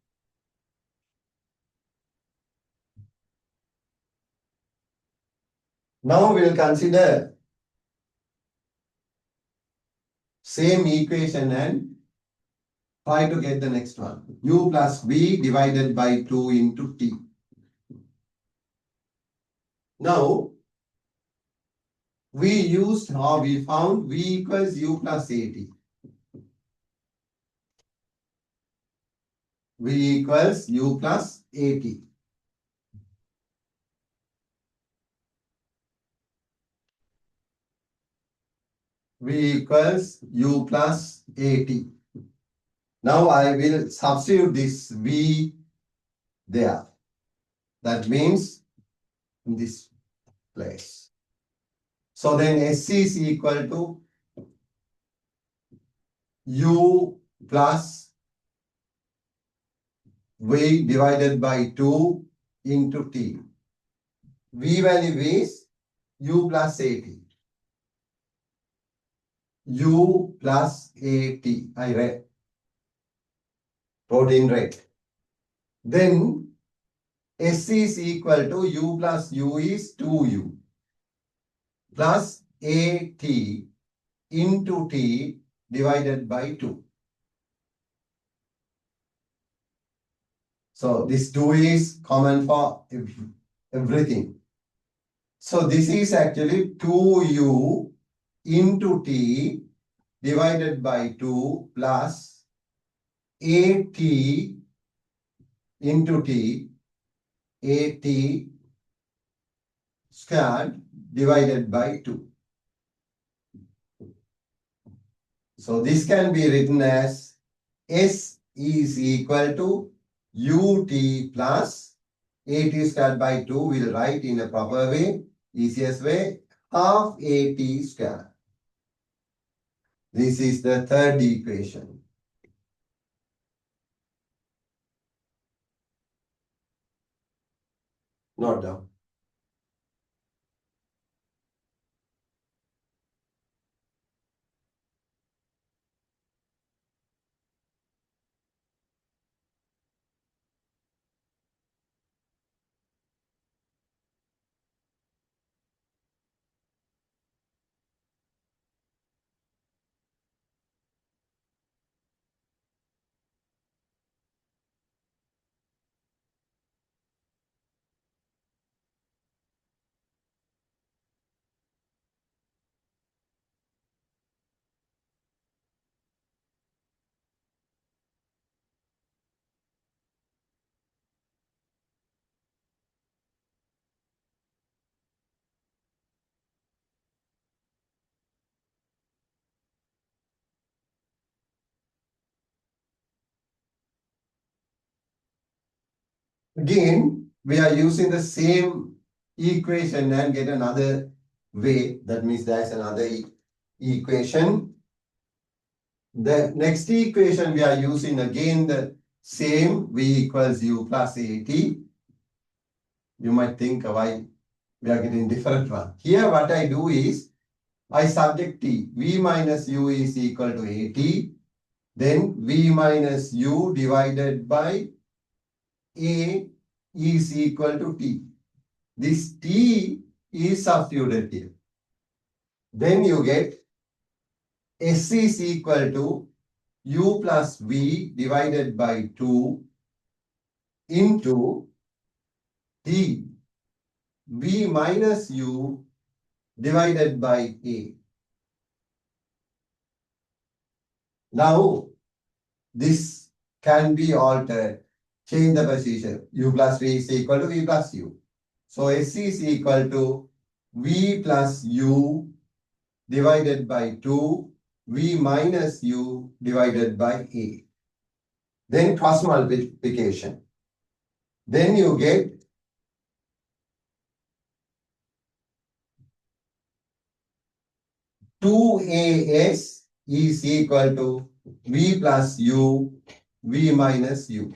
[SPEAKER 1] Now we will consider same equation and try to get the next one. U plus v divided by 2 into t. Now, we found V equals U plus AT. V equals U plus AT. V equals U plus AT. Now I will substitute this V there. That means in this place. So then S is equal to U plus V divided by 2 into T. V value is U plus AT. U plus AT. I read. Wrote in red. Then S is equal to U plus U is 2U plus AT into T divided by 2. So this 2 is common for everything. So this is actually 2U into T divided by 2 plus AT into T, AT squared divided by 2. So this can be written as S is equal to UT plus AT squared by 2. We'll write in a proper way, easiest way, half AT squared. This is the third equation. Note down. Again, we are using the same equation and get another way. That means there's another equation. The next equation we are using again the same V equals U plus AT. You might think why we are getting different one. Here what I do is I subject T. V minus U is equal to AT. Then V minus U divided by A is equal to T. This T is substituted here. Then you get S is equal to U plus V divided by 2 into T. V minus U divided by A. Now, this can be altered. Change the position. U plus V is equal to V plus U. So S is equal to V plus U divided by 2, V minus U divided by A. Then cross multiplication. Then you get two AS is equal to V plus U, V minus U.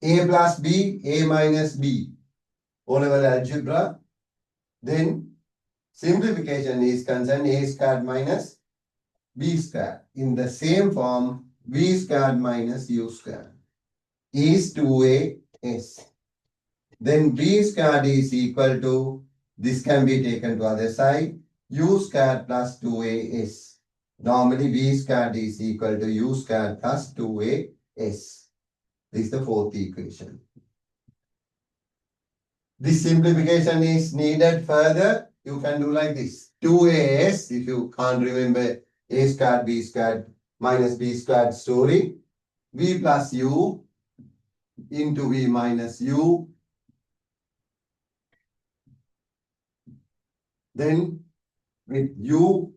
[SPEAKER 1] A plus B, A minus B. O-level algebra. Then simplification is concerned A squared minus B squared. In the same form, V squared minus U squared is 2AS. Then B squared is equal to, this can be taken to other side, U squared plus 2AS. Normally B squared is equal to U squared plus 2AS. This is the fourth equation. This simplification is needed further. you can do like this. 2as, if you can't remember a squared, b squared minus b squared story, v plus u into v minus u, then with u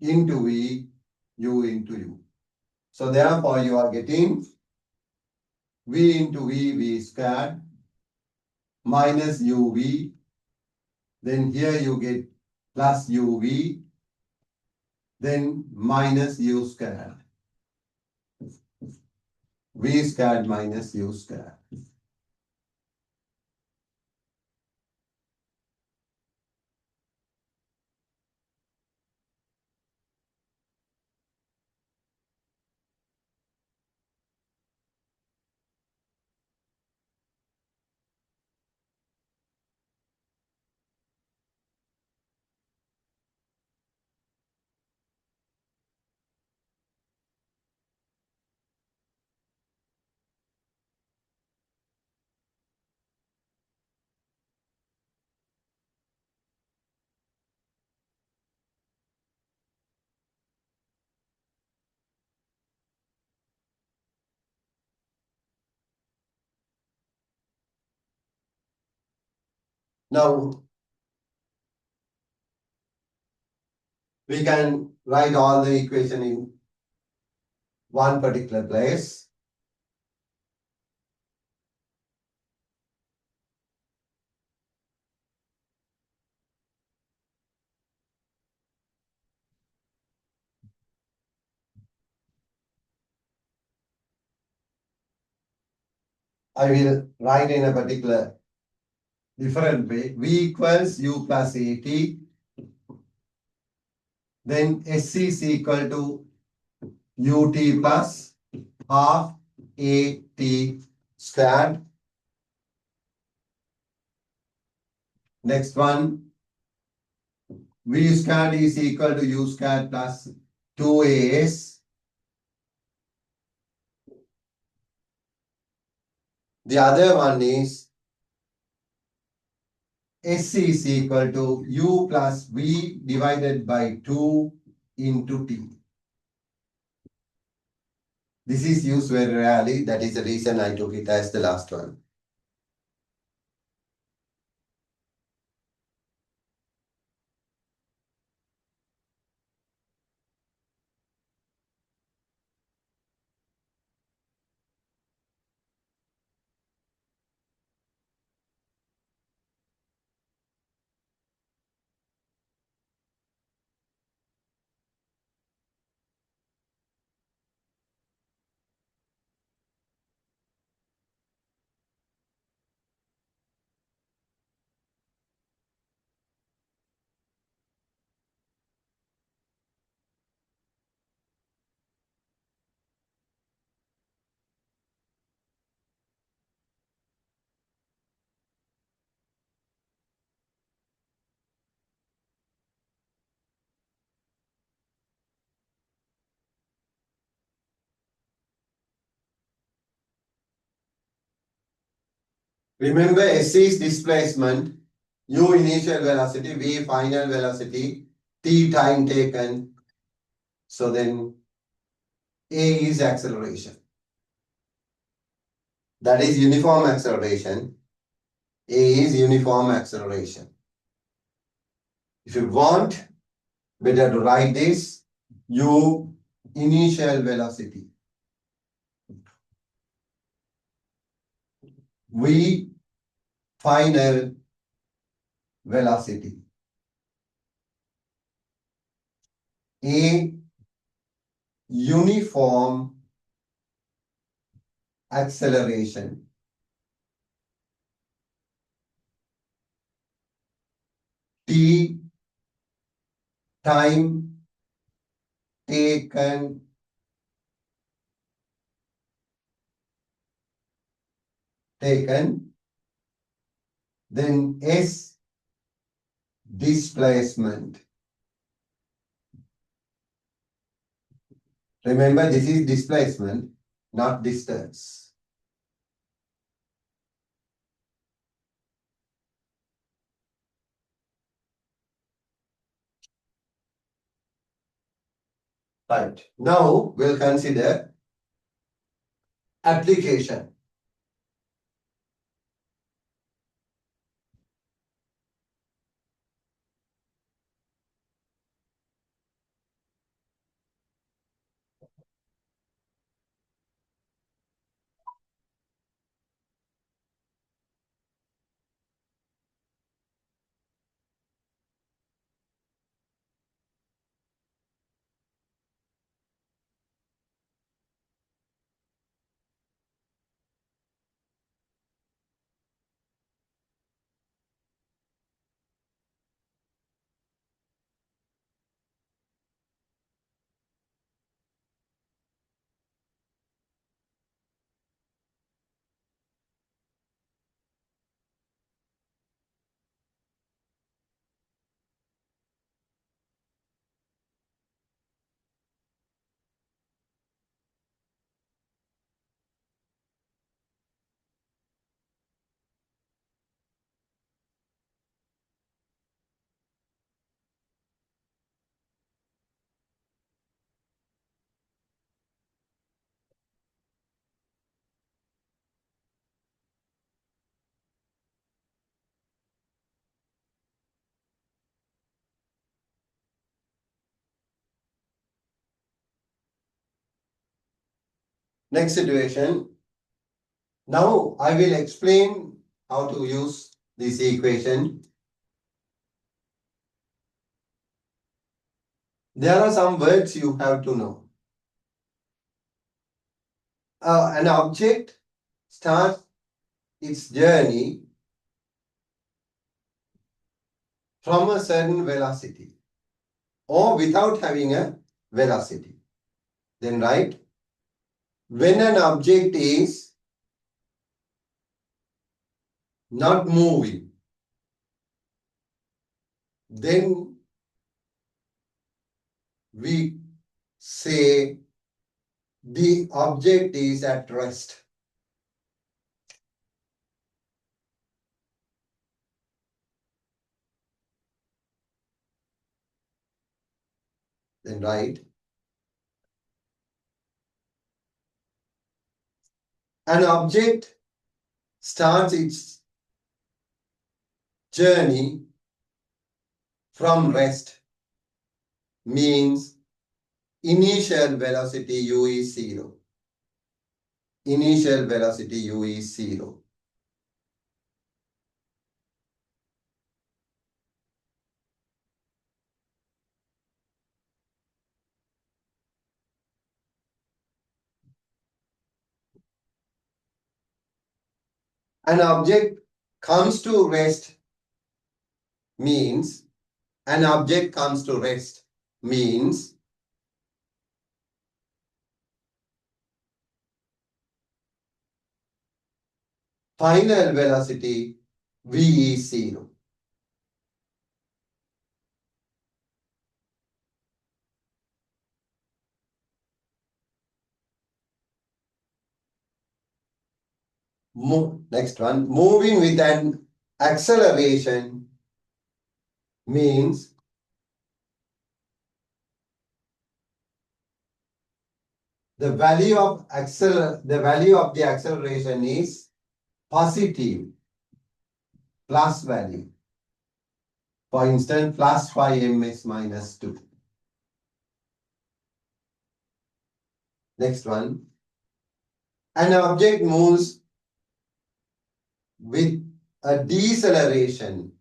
[SPEAKER 1] into v, u into u. So therefore you are getting v into v squared minus uv, then here you get plus uv, then minus u squared. V squared minus u squared. Now we can write all the equation in one particular place. I will write in a particular different way. V equals u plus at, then S is equal to ut plus half at squared. Next one, v squared is equal to u squared plus 2as. The other one is S is equal to u plus v divided by 2 into t. This is used very rarely. That is the reason I took it as the last one. Remember, S is displacement, u initial velocity, v final velocity, t time taken. So then A is acceleration. That is uniform acceleration. A is uniform acceleration. If you want, better to write this, u initial velocity, v final velocity, A uniform acceleration, t time taken then S displacement. Remember, this is displacement, not distance. Right. Now we'll consider application. Next situation. Now I will explain how to use this equation. There are some words you have to know. An object starts its journey from a certain velocity or without having a velocity. Then write, when an object is not moving, then we say the object is at rest. Then write, an object starts its journey from rest means initial velocity u is 0. Initial velocity u is 0. An object comes to rest means final velocity v is 0. Next one, moving with an acceleration means the value of the acceleration is positive, plus value. For instance, plus 5 ms minus 2. Next one, an object moves with a deceleration.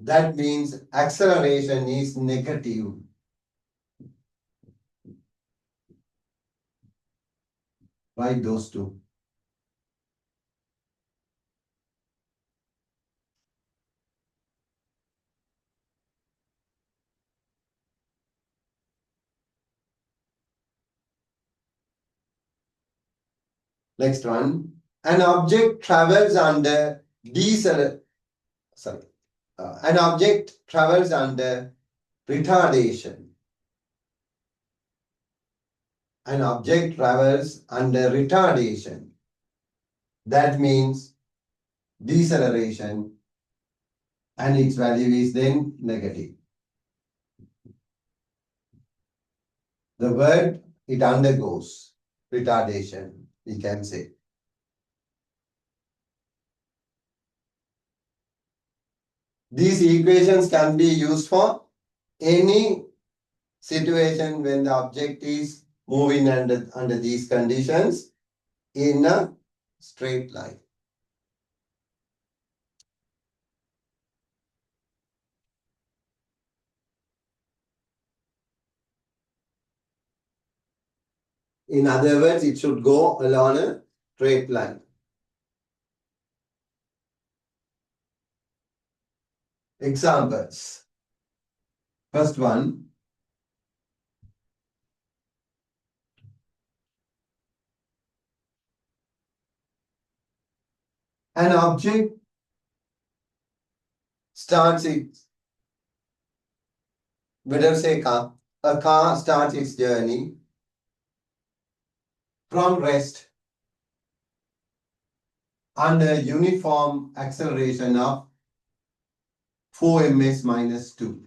[SPEAKER 1] That means acceleration is negative. Write those two. Next one, an object travels under an object travels under retardation. An object travels under retardation. That means deceleration and its value is then negative. The word it undergoes retardation, we can say. These equations can be used for any situation when the object is moving under these conditions in a straight line. In other words, it should go along a straight line. Examples. First one. An object starts its, better say car, a car starts its journey from rest under uniform acceleration of 4 ms minus 2.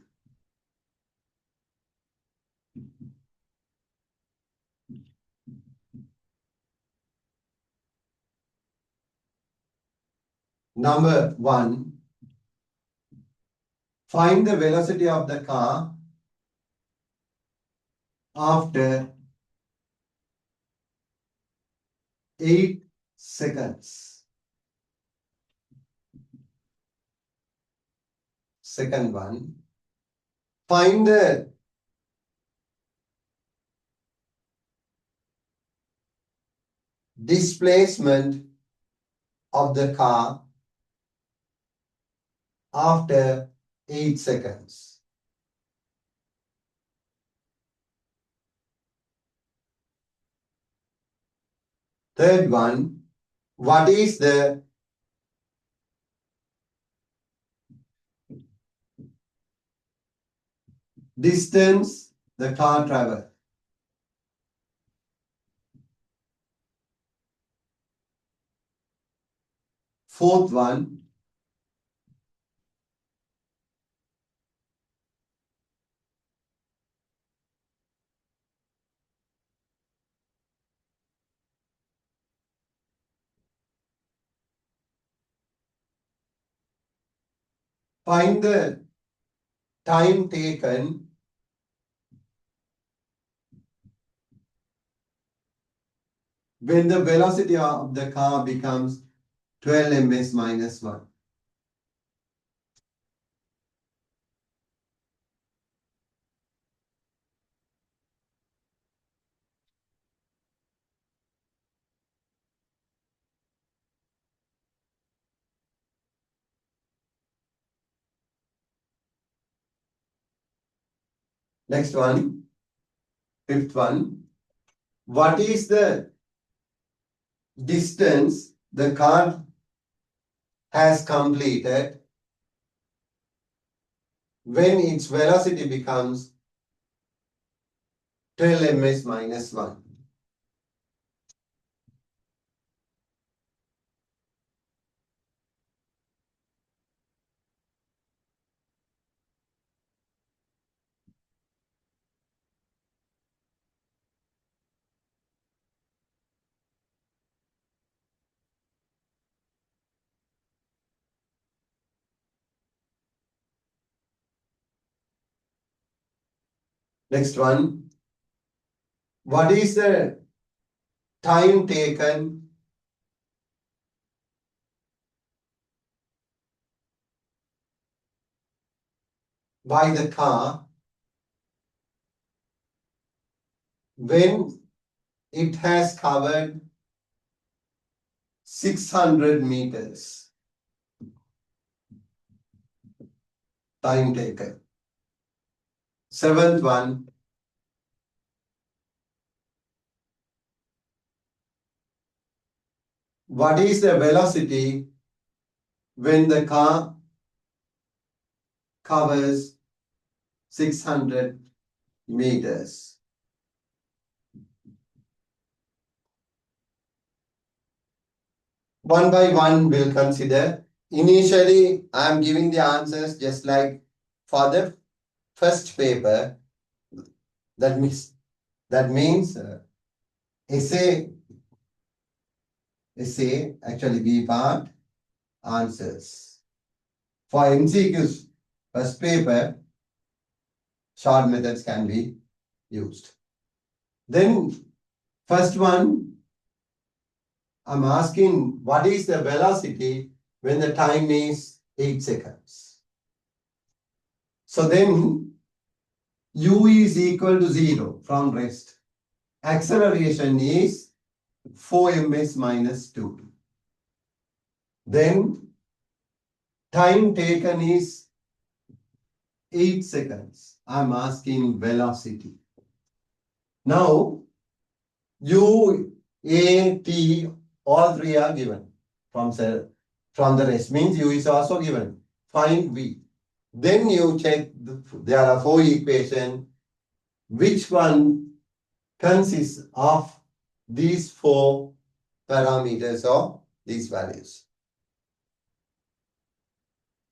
[SPEAKER 1] Number 1, find the velocity of the car after 8 seconds. Second one, find the displacement of the car after 8 seconds. Third one, what is the distance the car traveled? Fourth one, find the time taken when the velocity of the car becomes 12 ms minus 1. Next one, fifth one, what is the distance the car has completed when its velocity becomes 12 ms minus 1? Next one, what is the time taken by the car when it has covered 600 meters? Time taken. Seventh one, what is the velocity when the car covers 600 meters? One by one, we'll consider Initially, I am giving the answers just like for the first paper. That means essay actually B part answers. For MCQs first paper, short methods can be used. Then first one, I'm asking what is the velocity when the time is 8 seconds. So then u is equal to 0 from rest. Acceleration is 4 ms minus 2. Then time taken is 8 seconds. I'm asking velocity. Now, U, A, T, all three are given from the rest. Means U is also given. Find V. Then you check, there are four equations. Which one consists of these four parameters or these values?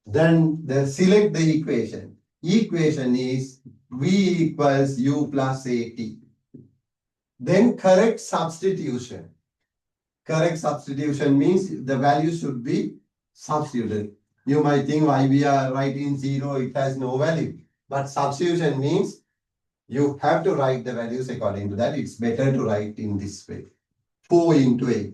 [SPEAKER 1] Then select the equation. Equation is V equals U plus AT. Then correct substitution. Correct substitution means the value should be substituted. You might think why we are writing 0, it has no value. But substitution means you have to write the values according to that. It's better to write in this way. 4 into 8.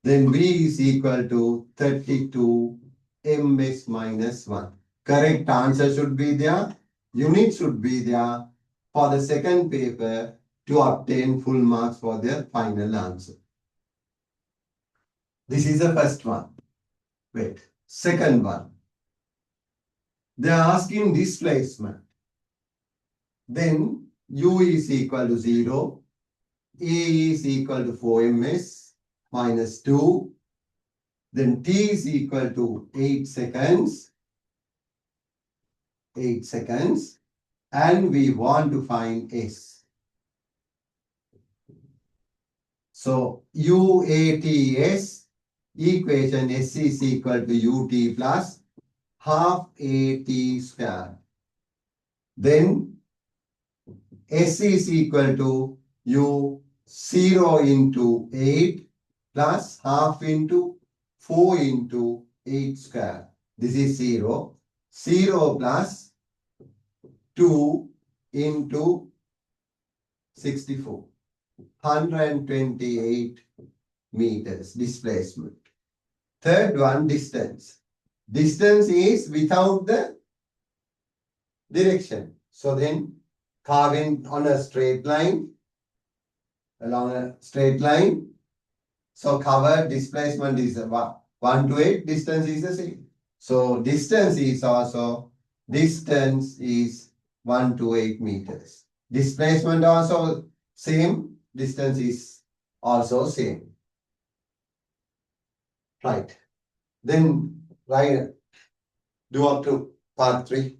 [SPEAKER 1] Then V is equal to 32 ms minus 1. Correct answer should be there. Unit should be there for the second paper to obtain full marks for their final answer. This is the first one. Wait. Second one. They are asking displacement. Then U is equal to 0. A is equal to 4 ms minus 2. Then T is equal to 8 seconds. 8 seconds. And we want to find S. So UATS equation S is equal to UT plus half AT square. Then S is equal to U0 into 8 plus half into 4 into 8 square. This is 0. 0 plus 2 into 64. 128 meters displacement. Third one, distance. Distance is without the direction. So then carving on a straight line, along a straight line. So covered displacement is 1 to 8, distance is the same. So distance is 1 to 8 meters. Displacement also same, distance is also same. Right. Then do up to part 3.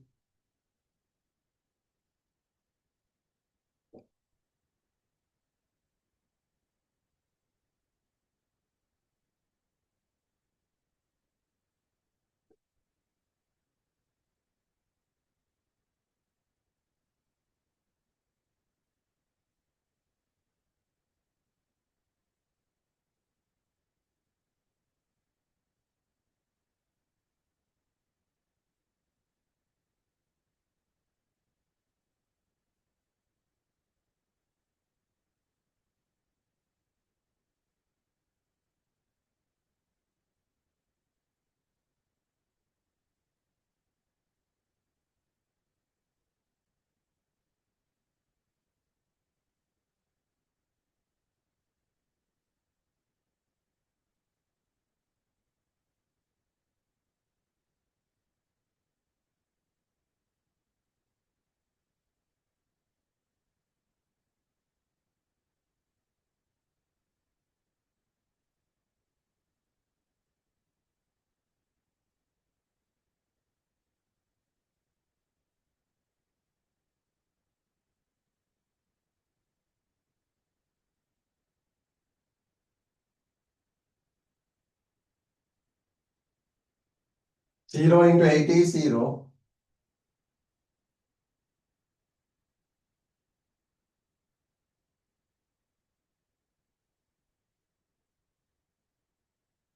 [SPEAKER 1] 0 into 8 is 0.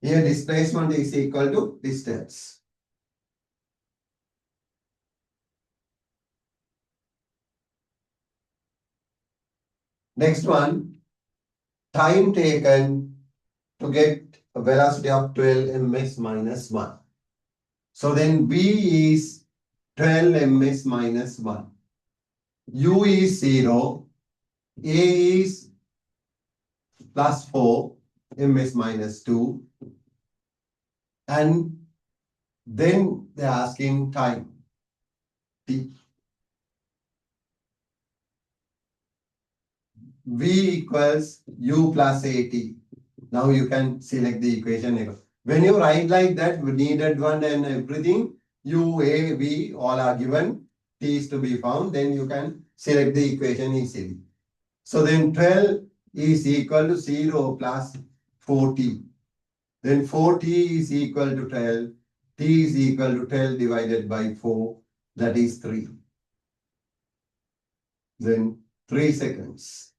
[SPEAKER 1] Here displacement is equal to distance. Next one, time taken to get a velocity of 12 ms minus 1. So then v is 12 ms minus 1. U is 0. A is plus 4 ms minus 2. And then they're asking time t. V equals u plus at. Now you can select the equation. When you write like that, needed one and everything, u, a, v all are given, t is to be found, then you can select the equation easily. So then 12 is equal to 0 plus 4t. Then 4t is equal to 12. T is equal to 12 divided by 4. That is 3. Then 3 seconds.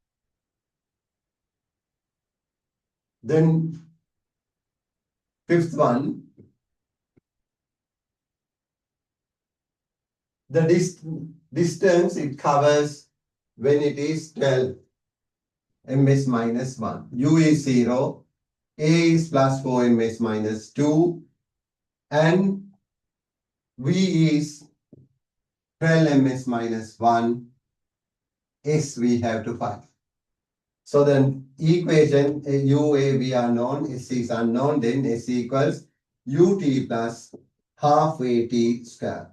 [SPEAKER 1] Then fifth one, the distance it covers when it is 12 ms minus 1. U is 0. A is plus 4 ms minus 2. And V is 12 ms minus 1. S we have to find. So then equation U, A, V are known, S is unknown, then S equals ut plus half at square.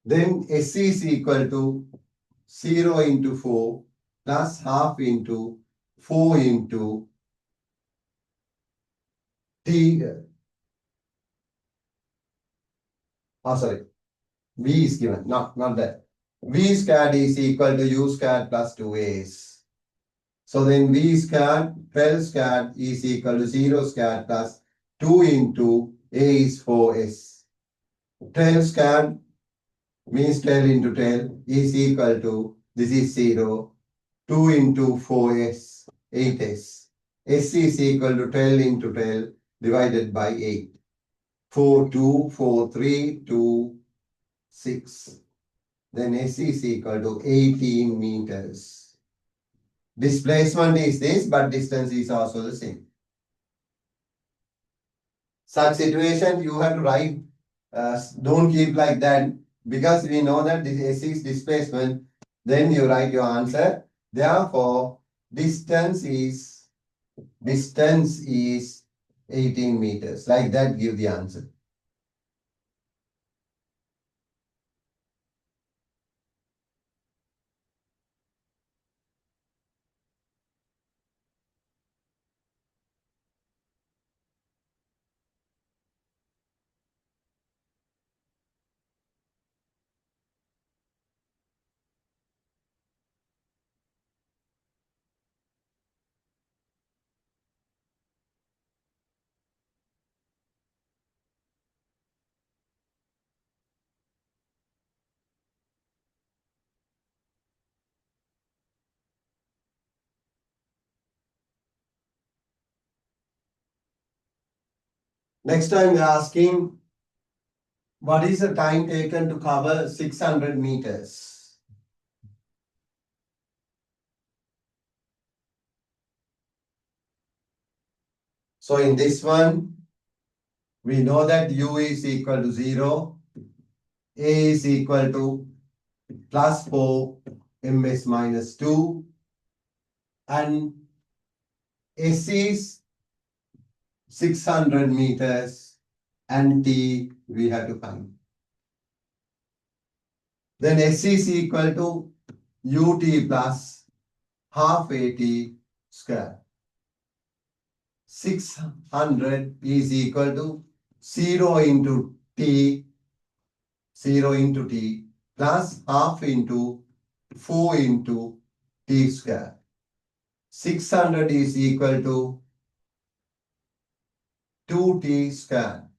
[SPEAKER 1] Then S is equal to 0 into 4 plus half into 4 into t. Sorry, V is given, not that. V squared is equal to U squared plus 2as. So then V squared, 12 squared is equal to 0 squared plus 2 into A is 4s. 12 squared means 12 into 12 is equal to, this is 0, 2 into 4s, 8s. S is equal to 12 into 12 divided by 8. 4, 2, 4, 3, 2, 6. Then S is equal to 18 meters. Displacement is this, but distance is also the same. Such situation you have to write, don't keep like that, because we know that this S is displacement, then you write your answer. Therefore, distance is 18 meters. Like that, give the answer. Next time we are asking, what is the time taken to cover 600 meters? So in this one, we know that U is equal to 0, A is equal to plus 4 ms minus 2, and S is 600 meters, and T we have to find. Then S is equal to ut plus half at square. 600 is equal to 0 into t, 0 into t plus half into 4 into t square. 600 is equal to 2t square.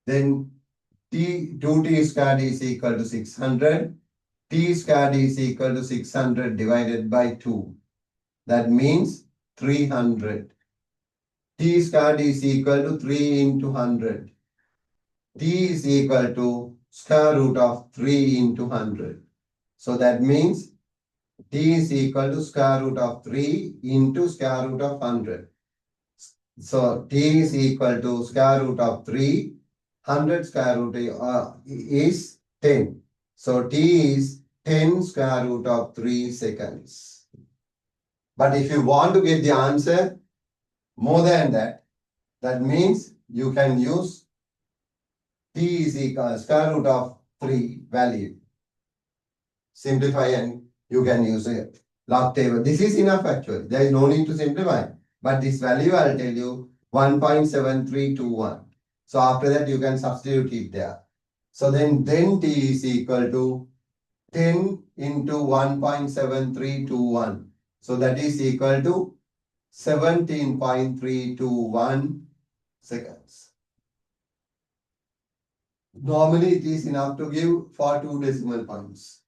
[SPEAKER 1] then t 2t squared is equal to 600. T squared is equal to 600 divided by 2. That means 300. T squared is equal to 3 into 100. T is equal to square root of 3 into 100. So that means T is equal to square root of 3 into square root of 100. So T is equal to square root of 3. 100 square root is 10. So T is 10 square root of 3 seconds. But if you want to get the answer more than that, that means you can use T is equal square root of 3 value. Simplify and you can use a log table. This is enough actually. There is no need to simplify. But this value I'll tell you 1.7321. So after that you can substitute it there. So then T is equal to 10 into 1.7321. So that is equal to 17.321 seconds. Normally it is enough to give for 2 decimal points.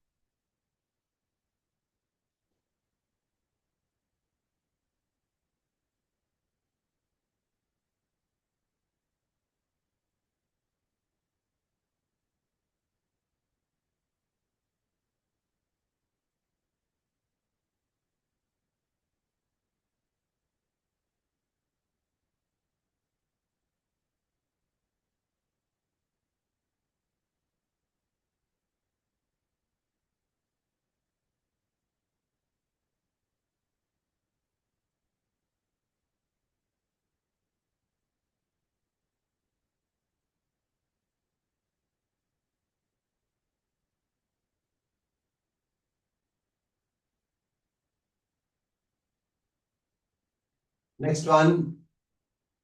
[SPEAKER 1] Next one,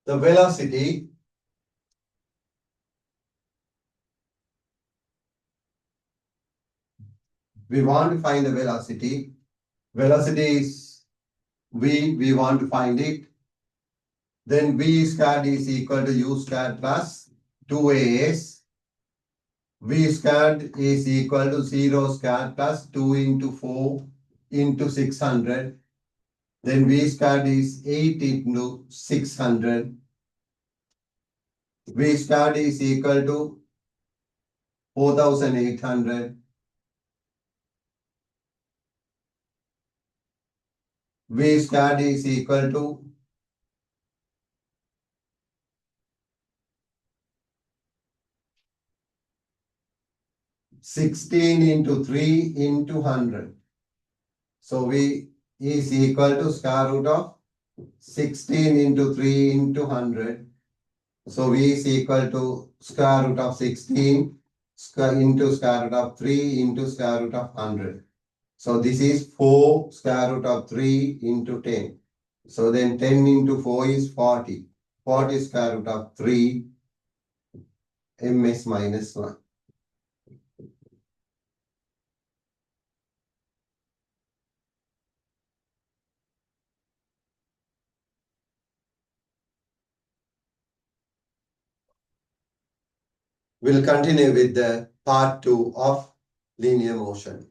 [SPEAKER 1] the velocity. We want to find the velocity. Velocity is V, we want to find it. Then V squared is equal to U squared plus 2AS. V squared is equal to 0 squared plus 2 into 4 into 600. Then V squared is 8 into 600. V squared is equal to 4800. V squared is equal to 16 into 3 into 100. So V is equal to square root of 16 into 3 into 100. So V is equal to square root of 16 into square root of 3 into square root of 100. So this is 4 square root of 3 into 10. So then 10 into 4 is 40. 40 square root of 3 ms minus 1. We'll continue with the part 2 of linear motion.